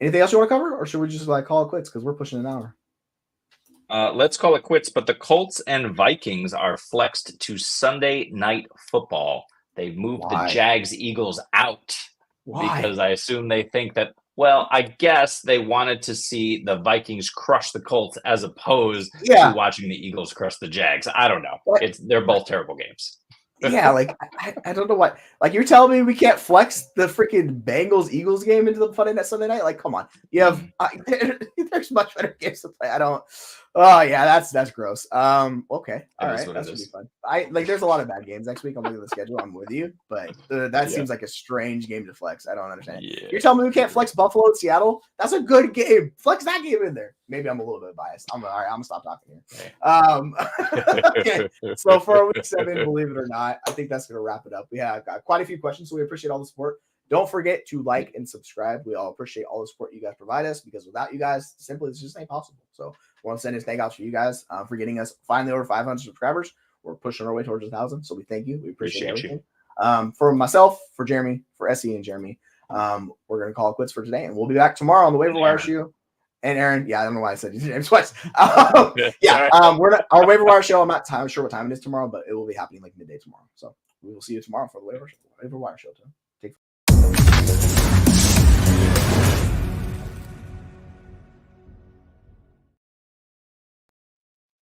S1: Anything else you want to cover, or should we just like call it quits because we're pushing an hour?
S2: Let's call it quits, but the Colts and Vikings are flexed to Sunday Night Football. They've moved the Jags-Eagles out because I assume they think that, well, I guess they wanted to see the Vikings crush the Colts as opposed to watching the Eagles crush the Jags. I don't know. They're both terrible games.
S1: Yeah, like I don't know what. Like you're telling me we can't flex the freaking Bengals-Eagles game into the Sunday night? Sunday night? Like, come on. You have there's much better games to play. I don't. Oh yeah, that's gross. Okay, all right, that should be fun. There's a lot of bad games next week. I'm looking at the schedule. I'm with you, but that seems like a strange game to flex. I don't understand. Yeah. You're telling me we can't flex Buffalo and Seattle? That's a good game. Flex that game in there. Maybe I'm a little bit biased. All right. I'm gonna stop talking here. Okay. So for week 7, believe it or not, I think that's gonna wrap it up. We have got quite a few questions, so we appreciate all the support. Don't forget to like and subscribe. We all appreciate all the support you guys provide us because without you guys, simply it's just ain't possible. So I want to send this thank out for you guys for getting us finally over 500 subscribers. We're pushing our way towards 1,000. So we thank you. We appreciate everything. For myself, for Jeremy, for SE and Jeremy, we're going to call it quits for today. And we'll be back tomorrow on the waiver wire show. And Aaron, I don't know why I said his name twice. We're our waiver wire show. I'm not sure what time it is tomorrow, but it will be happening like midday tomorrow. So we will see you tomorrow for the waiver wire show too.